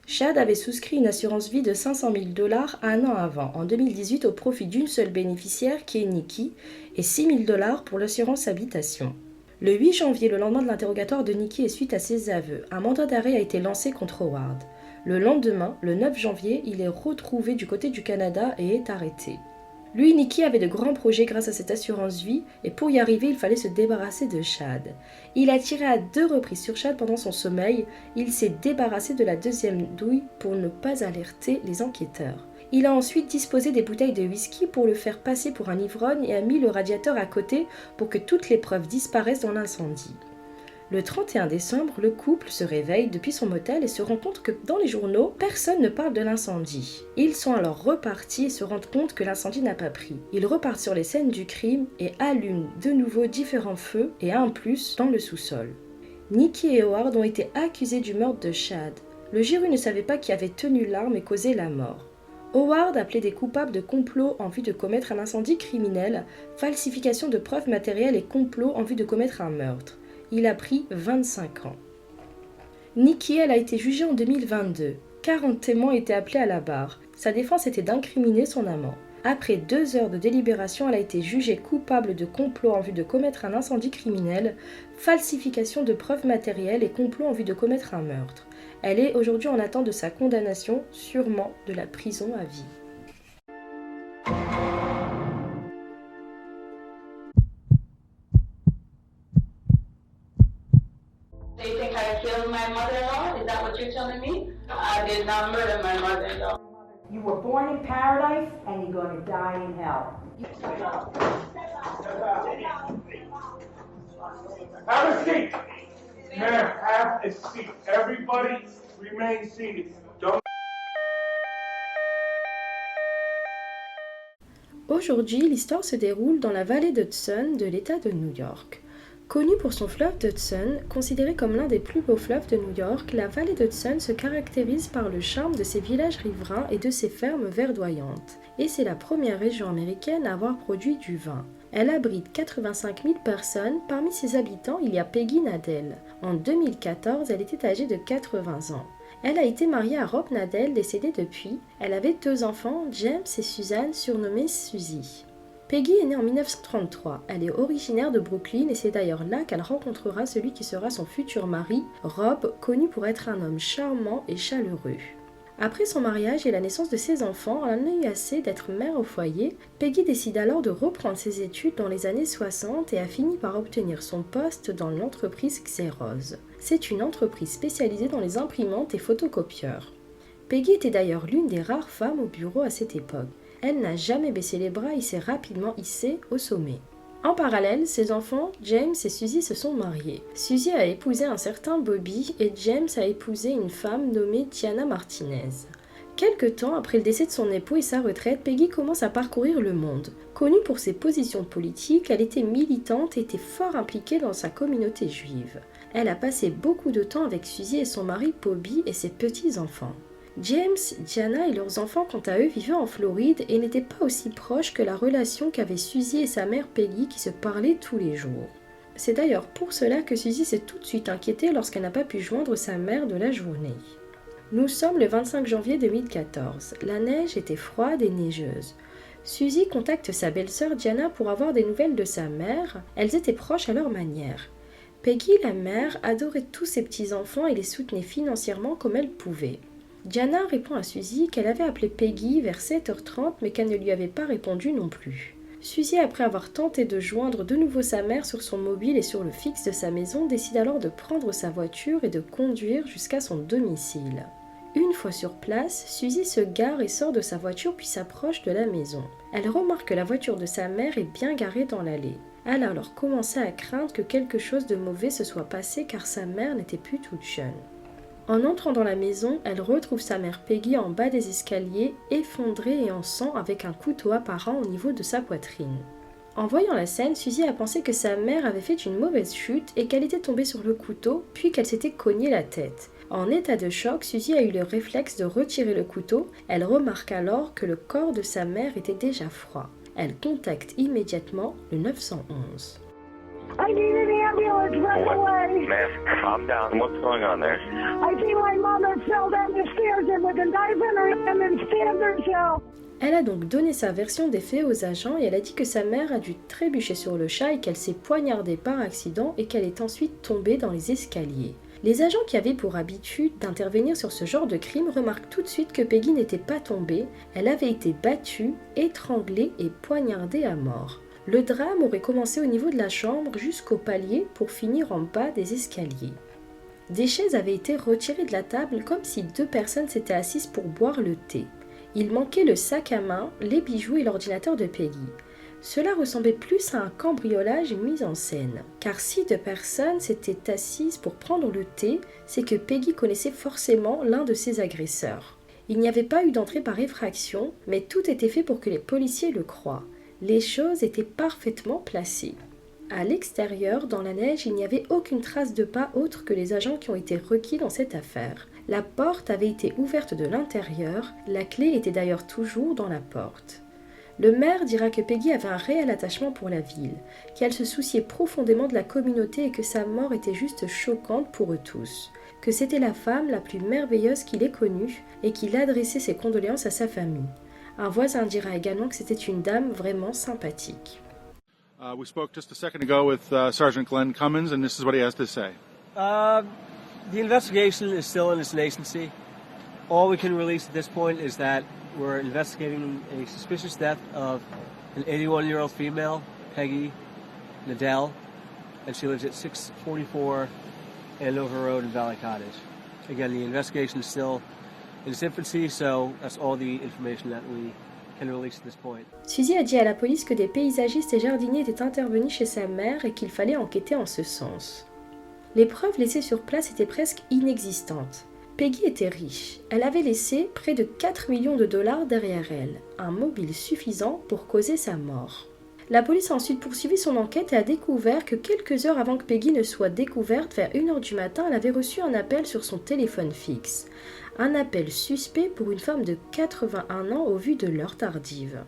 Chad avait souscrit une assurance vie de 500 000 $ 1 an avant, en 2018, au profit d'une seule bénéficiaire qui est Nikki, et 6 000 $ pour l'assurance habitation. Le 8 janvier, le lendemain de l'interrogatoire de Nikki et suite à ses aveux, un mandat d'arrêt a été lancé contre Howard. Le lendemain, le 9 janvier, il est retrouvé du côté du Canada et est arrêté. Lui, Nikki, avait de grands projets grâce à cette assurance vie et pour y arriver, il fallait se débarrasser de Chad. Il a tiré à 2 reprises sur Chad pendant son sommeil. Il s'est débarrassé de la 2e douille pour ne pas alerter les enquêteurs. Il a ensuite disposé des bouteilles de whisky pour le faire passer pour un ivrogne et a mis le radiateur à côté pour que toutes les preuves disparaissent dans l'incendie. Le 31 décembre, le couple se réveille depuis son motel et se rend compte que dans les journaux, personne ne parle de l'incendie. Ils sont alors repartis et se rendent compte que l'incendie n'a pas pris. Ils repartent sur les scènes du crime et allument de nouveau différents feux et un plus dans le sous-sol. Nikki et Howard ont été accusés du meurtre de Chad. Le jury ne savait pas qui avait tenu l'arme et causé la mort. Howard a plaidé coupable de complot en vue de commettre un incendie criminel, falsification de preuves matérielles et complot en vue de commettre un meurtre. Il a pris 25 ans. Nikki, elle a été jugée en 2022. 40 témoins étaient appelés à la barre. Sa défense était d'incriminer son amant. Après 2 heures de délibération, elle a été jugée coupable de complot en vue de commettre un incendie criminel, falsification de preuves matérielles et complot en vue de commettre un meurtre. Elle est aujourd'hui en attente de sa condamnation, sûrement de la prison à vie. They think I killed my mother-in-law? Is that what you're telling me? I did not murder my mother-in-law. You were born in paradise and you're going to die in hell. Have a seat. Ma'am, have a seat. Everybody remain seated. Don't. Aujourd'hui, l'histoire se déroule dans la vallée d'Hudson de l'État de New York. Connue pour son fleuve d'Hudson, considéré comme l'un des plus beaux fleuves de New York, la vallée d'Hudson se caractérise par le charme de ses villages riverains et de ses fermes verdoyantes. Et c'est la première région américaine à avoir produit du vin. Elle abrite 85 000 personnes. Parmi ses habitants, il y a Peggy Nadel. En 2014, elle était âgée de 80 ans. Elle a été mariée à Rob Nadel, décédé depuis. Elle avait 2 enfants, James et Suzanne, surnommés Suzy. Peggy est née en 1933. Elle est originaire de Brooklyn et c'est d'ailleurs là qu'elle rencontrera celui qui sera son futur mari, Rob, connu pour être un homme charmant et chaleureux. Après son mariage et la naissance de ses enfants, elle en a eu assez d'être mère au foyer. Peggy décide alors de reprendre ses études dans les années 60 et a fini par obtenir son poste dans l'entreprise Xerox. C'est une entreprise spécialisée dans les imprimantes et photocopieurs. Peggy était d'ailleurs l'une des rares femmes au bureau à cette époque. Elle n'a jamais baissé les bras et s'est rapidement hissée au sommet. En parallèle, ses enfants, James et Suzy, se sont mariés. Suzy a épousé un certain Bobby et James a épousé une femme nommée Diana Martinez. Quelque temps après le décès de son époux et sa retraite, Peggy commence à parcourir le monde. Connue pour ses positions politiques, elle était militante et était fort impliquée dans sa communauté juive. Elle a passé beaucoup de temps avec Suzy et son mari Bobby et ses petits-enfants. James, Diana et leurs enfants, quant à eux, vivaient en Floride et n'étaient pas aussi proches que la relation qu'avaient Suzy et sa mère Peggy qui se parlaient tous les jours. C'est d'ailleurs pour cela que Suzy s'est tout de suite inquiétée lorsqu'elle n'a pas pu joindre sa mère de la journée. Nous sommes le 25 janvier 2014. La neige était froide et neigeuse. Suzy contacte sa belle-sœur Diana pour avoir des nouvelles de sa mère. Elles étaient proches à leur manière. Peggy, la mère, adorait tous ses petits-enfants et les soutenait financièrement comme elle pouvait. Diana répond à Suzy qu'elle avait appelé Peggy vers 7h30 mais qu'elle ne lui avait pas répondu non plus. Suzy, après avoir tenté de joindre de nouveau sa mère sur son mobile et sur le fixe de sa maison, décide alors de prendre sa voiture et de conduire jusqu'à son domicile. Une fois sur place, Suzy se gare et sort de sa voiture puis s'approche de la maison. Elle remarque que la voiture de sa mère est bien garée dans l'allée. Elle a alors commencé à craindre que quelque chose de mauvais se soit passé car sa mère n'était plus toute jeune. En entrant dans la maison, elle retrouve sa mère Peggy en bas des escaliers, effondrée et en sang avec un couteau apparent au niveau de sa poitrine. En voyant la scène, Suzy a pensé que sa mère avait fait une mauvaise chute et qu'elle était tombée sur le couteau, puis qu'elle s'était cogné la tête. En état de choc, Suzy a eu le réflexe de retirer le couteau. Elle remarque alors que le corps de sa mère était déjà froid. Elle contacte immédiatement le 911. I need an ambulance right away. Ma'am, calm down. What's going on there? I think my mother fell down the stairs and with a knife in her hand and stabbed herself. Elle a donc donné sa version des faits aux agents et elle a dit que sa mère a dû trébucher sur le chat et qu'elle s'est poignardée par accident et qu'elle est ensuite tombée dans les escaliers. Les agents qui avaient pour habitude d'intervenir sur ce genre de crime remarquent tout de suite que Peggy n'était pas tombée, elle avait été battue, étranglée et poignardée à mort. Le drame aurait commencé au niveau de la chambre jusqu'au palier pour finir en bas des escaliers. Des chaises avaient été retirées de la table comme si 2 personnes s'étaient assises pour boire le thé. Il manquait le sac à main, les bijoux et l'ordinateur de Peggy. Cela ressemblait plus à un cambriolage mis en scène. Car si 2 personnes s'étaient assises pour prendre le thé, c'est que Peggy connaissait forcément l'un de ses agresseurs. Il n'y avait pas eu d'entrée par effraction, mais tout était fait pour que les policiers le croient. Les choses étaient parfaitement placées. À l'extérieur, dans la neige, il n'y avait aucune trace de pas autre que les agents qui ont été requis dans cette affaire. La porte avait été ouverte de l'intérieur, la clé était d'ailleurs toujours dans la porte. Le maire dira que Peggy avait un réel attachement pour la ville, qu'elle se souciait profondément de la communauté et que sa mort était juste choquante pour eux tous, que c'était la femme la plus merveilleuse qu'il ait connue et qu'il adressait ses condoléances à sa famille. Un voisin dira également que c'était une dame vraiment sympathique. We spoke just a second ago with Sergeant Glenn Cummins, and this is what he has to say. The investigation is still in its nascency. All we can release at this point is that we're investigating a suspicious death of an 81-year-old female, Peggy Nadell, and she lives at 644 Andover Road in Valley Cottage. Again, the investigation is still in its infancy, so that's all the information that we can release at this point. Suzy a dit à la police que des paysagistes et jardiniers étaient intervenus chez sa mère et qu'il fallait enquêter en ce sens. Les preuves laissées sur place étaient presque inexistantes. Peggy était riche. Elle avait laissé près de 4 millions de dollars derrière elle, un mobile suffisant pour causer sa mort. La police a ensuite poursuivi son enquête et a découvert que quelques heures avant que Peggy ne soit découverte, vers 1h du matin, elle avait reçu un appel sur son téléphone fixe. Un appel suspect pour une femme de 81 ans au vu de l'heure tardive.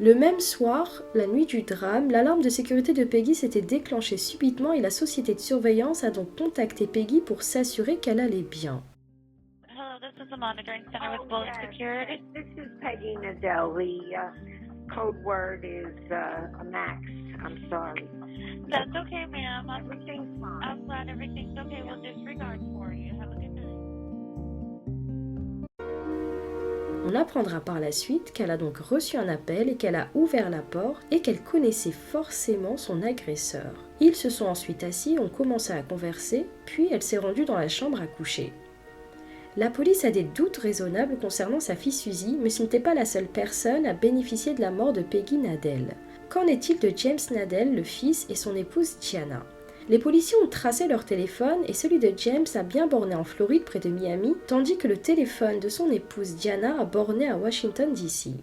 Le même soir, la nuit du drame, l'alarme de sécurité de Peggy s'était déclenchée subitement et la société de surveillance a donc contacté Peggy pour s'assurer qu'elle allait bien. Hello, this is the monitoring center with Bullet Security. This is Peggy Nadell. The code word is Max. I'm sorry. That's okay, ma'am. Everything's fine. I'm glad everything's okay. We'll disregard for you. Have a good night. On apprendra par la suite qu'elle a donc reçu un appel et qu'elle a ouvert la porte et qu'elle connaissait forcément son agresseur. Ils se sont ensuite assis, ont commencé à converser, puis elle s'est rendue dans la chambre à coucher. La police a des doutes raisonnables concernant sa fille Suzy, mais ce n'était pas la seule personne à bénéficier de la mort de Peggy Nadell. Qu'en est-il de James Nadell, le fils, et son épouse Gianna ? Les policiers ont tracé leur téléphone et celui de James a bien borné en Floride près de Miami, tandis que le téléphone de son épouse Gianna a borné à Washington DC.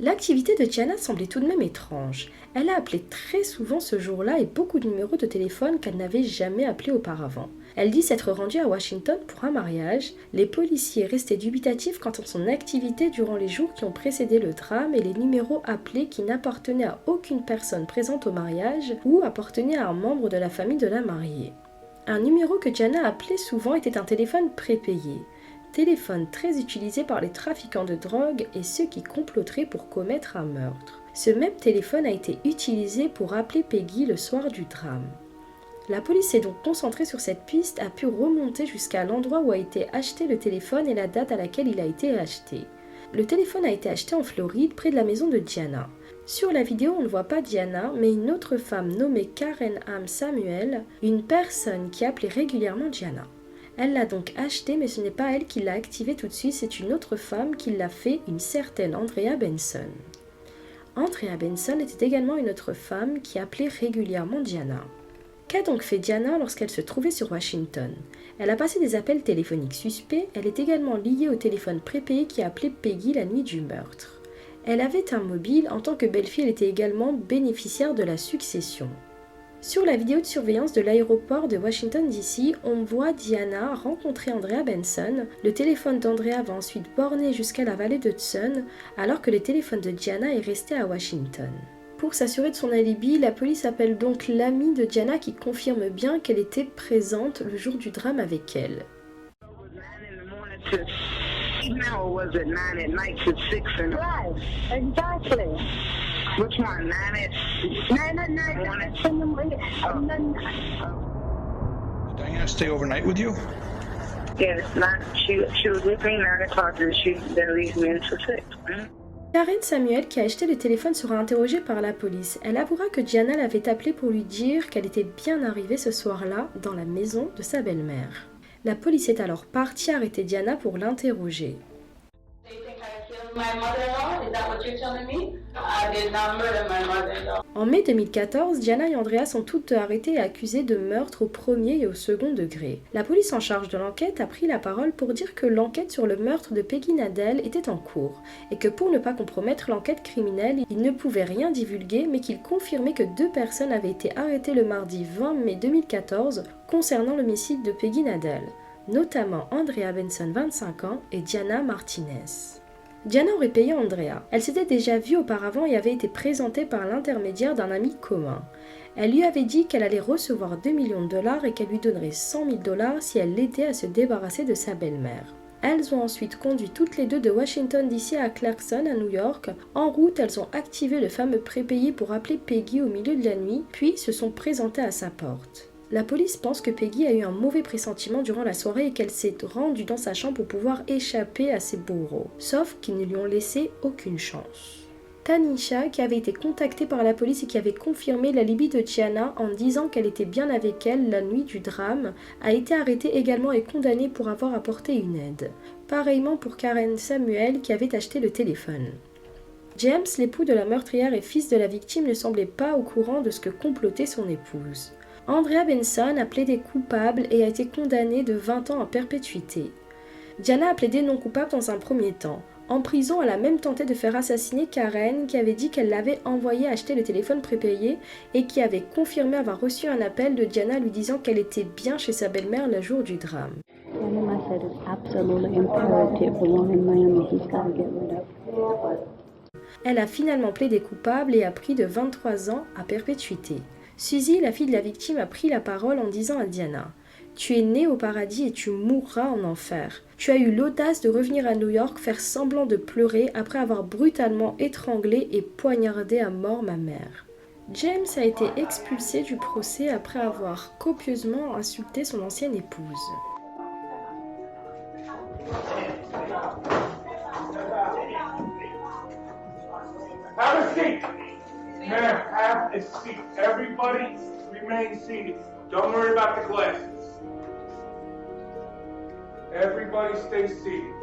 L'activité de Gianna semblait tout de même étrange. Elle a appelé très souvent ce jour-là et beaucoup de numéros de téléphone qu'elle n'avait jamais appelés auparavant. Elle dit s'être rendue à Washington pour un mariage. Les policiers restaient dubitatifs quant à son activité durant les jours qui ont précédé le drame et les numéros appelés qui n'appartenaient à aucune personne présente au mariage ou appartenaient à un membre de la famille de la mariée. Un numéro que Gianna appelait souvent était un téléphone prépayé. Téléphone très utilisé par les trafiquants de drogue et ceux qui comploteraient pour commettre un meurtre. Ce même téléphone a été utilisé pour appeler Peggy le soir du drame. La police s'est donc concentrée sur cette piste, a pu remonter jusqu'à l'endroit où a été acheté le téléphone et la date à laquelle il a été acheté. Le téléphone a été acheté en Floride, près de la maison de Gianna. Sur la vidéo, on ne voit pas Diana, mais une autre femme nommée Karen Am Samuel, une personne qui appelait régulièrement Diana. Elle l'a donc achetée, mais ce n'est pas elle qui l'a activée tout de suite, c'est une autre femme qui l'a fait, une certaine Andrea Benson. Andrea Benson était également une autre femme qui appelait régulièrement Diana. Qu'a donc fait Diana lorsqu'elle se trouvait sur Washington? Elle a passé des appels téléphoniques suspects, elle est également liée au téléphone prépayé qui a appelé Peggy la nuit du meurtre. Elle avait un mobile, en tant que belle-fille, elle était également bénéficiaire de la succession. Sur la vidéo de surveillance de l'aéroport de Washington DC, on voit Diana rencontrer Andrea Benson. Le téléphone d'Andrea va ensuite borner jusqu'à la vallée de Hudson, alors que le téléphone de Diana est resté à Washington. Pour s'assurer de son alibi, la police appelle donc l'ami de Diana qui confirme bien qu'elle était présente le jour du drame avec elle. Or was it 9 at night to 6 and right, exactly. Which one? 9 at night, 1 in the morning. Diana stay overnight with you? Yes, she was with me 9 o'clock and she then leaves me until 6. Karen Samuel, qui a acheté le téléphone, sera interrogée par la police. Elle avouera que Diana l'avait appelée pour lui dire qu'elle était bien arrivée ce soir-là dans la maison de sa belle-mère. La police est alors partie arrêter Diana pour l'interroger. En mai 2014, Diana et Andrea sont toutes deux arrêtées et accusées de meurtre au premier et au second degré. La police en charge de l'enquête a pris la parole pour dire que l'enquête sur le meurtre de Peggy Nadel était en cours et que pour ne pas compromettre l'enquête criminelle, ils ne pouvaient rien divulguer, mais qu'ils confirmaient que 2 personnes avaient été arrêtées le mardi 20 mai 2014 concernant l'homicide de Peggy Nadel, notamment Andrea Benson, 25 ans, et Diana Martinez. Diana aurait payé Andrea. Elle s'était déjà vue auparavant et avait été présentée par l'intermédiaire d'un ami commun. Elle lui avait dit qu'elle allait recevoir 2 millions de dollars et qu'elle lui donnerait 100 000 dollars si elle l'aidait à se débarrasser de sa belle-mère. Elles ont ensuite conduit toutes les deux de Washington DC à Clarkson, à New York. En route, elles ont activé le fameux prépayé pour appeler Peggy au milieu de la nuit, puis se sont présentées à sa porte. La police pense que Peggy a eu un mauvais pressentiment durant la soirée et qu'elle s'est rendue dans sa chambre pour pouvoir échapper à ses bourreaux, sauf qu'ils ne lui ont laissé aucune chance. Tanisha, qui avait été contactée par la police et qui avait confirmé l'alibi de Diana en disant qu'elle était bien avec elle la nuit du drame, a été arrêtée également et condamnée pour avoir apporté une aide. Pareillement pour Karen Samuel qui avait acheté le téléphone. James, l'époux de la meurtrière et fils de la victime, ne semblait pas au courant de ce que complotait son épouse. Andrea Benson a plaidé coupable et a été condamnée de 20 ans à perpétuité. Diana a plaidé non coupable dans un premier temps. En prison, elle a même tenté de faire assassiner Karen, qui avait dit qu'elle l'avait envoyée acheter le téléphone prépayé et qui avait confirmé avoir reçu un appel de Diana lui disant qu'elle était bien chez sa belle-mère le jour du drame. Elle a finalement plaidé coupable et a pris de 23 ans à perpétuité. Suzy, la fille de la victime, a pris la parole en disant à Diana « Tu es née au paradis et tu mourras en enfer. Tu as eu l'audace de revenir à New York, faire semblant de pleurer après avoir brutalement étranglé et poignardé à mort ma mère. » James a été expulsé du procès après avoir copieusement insulté son ancienne épouse. Have a seat. Ma'am, have a seat. Everybody remain seated. Don't worry about the glasses. Everybody stay seated.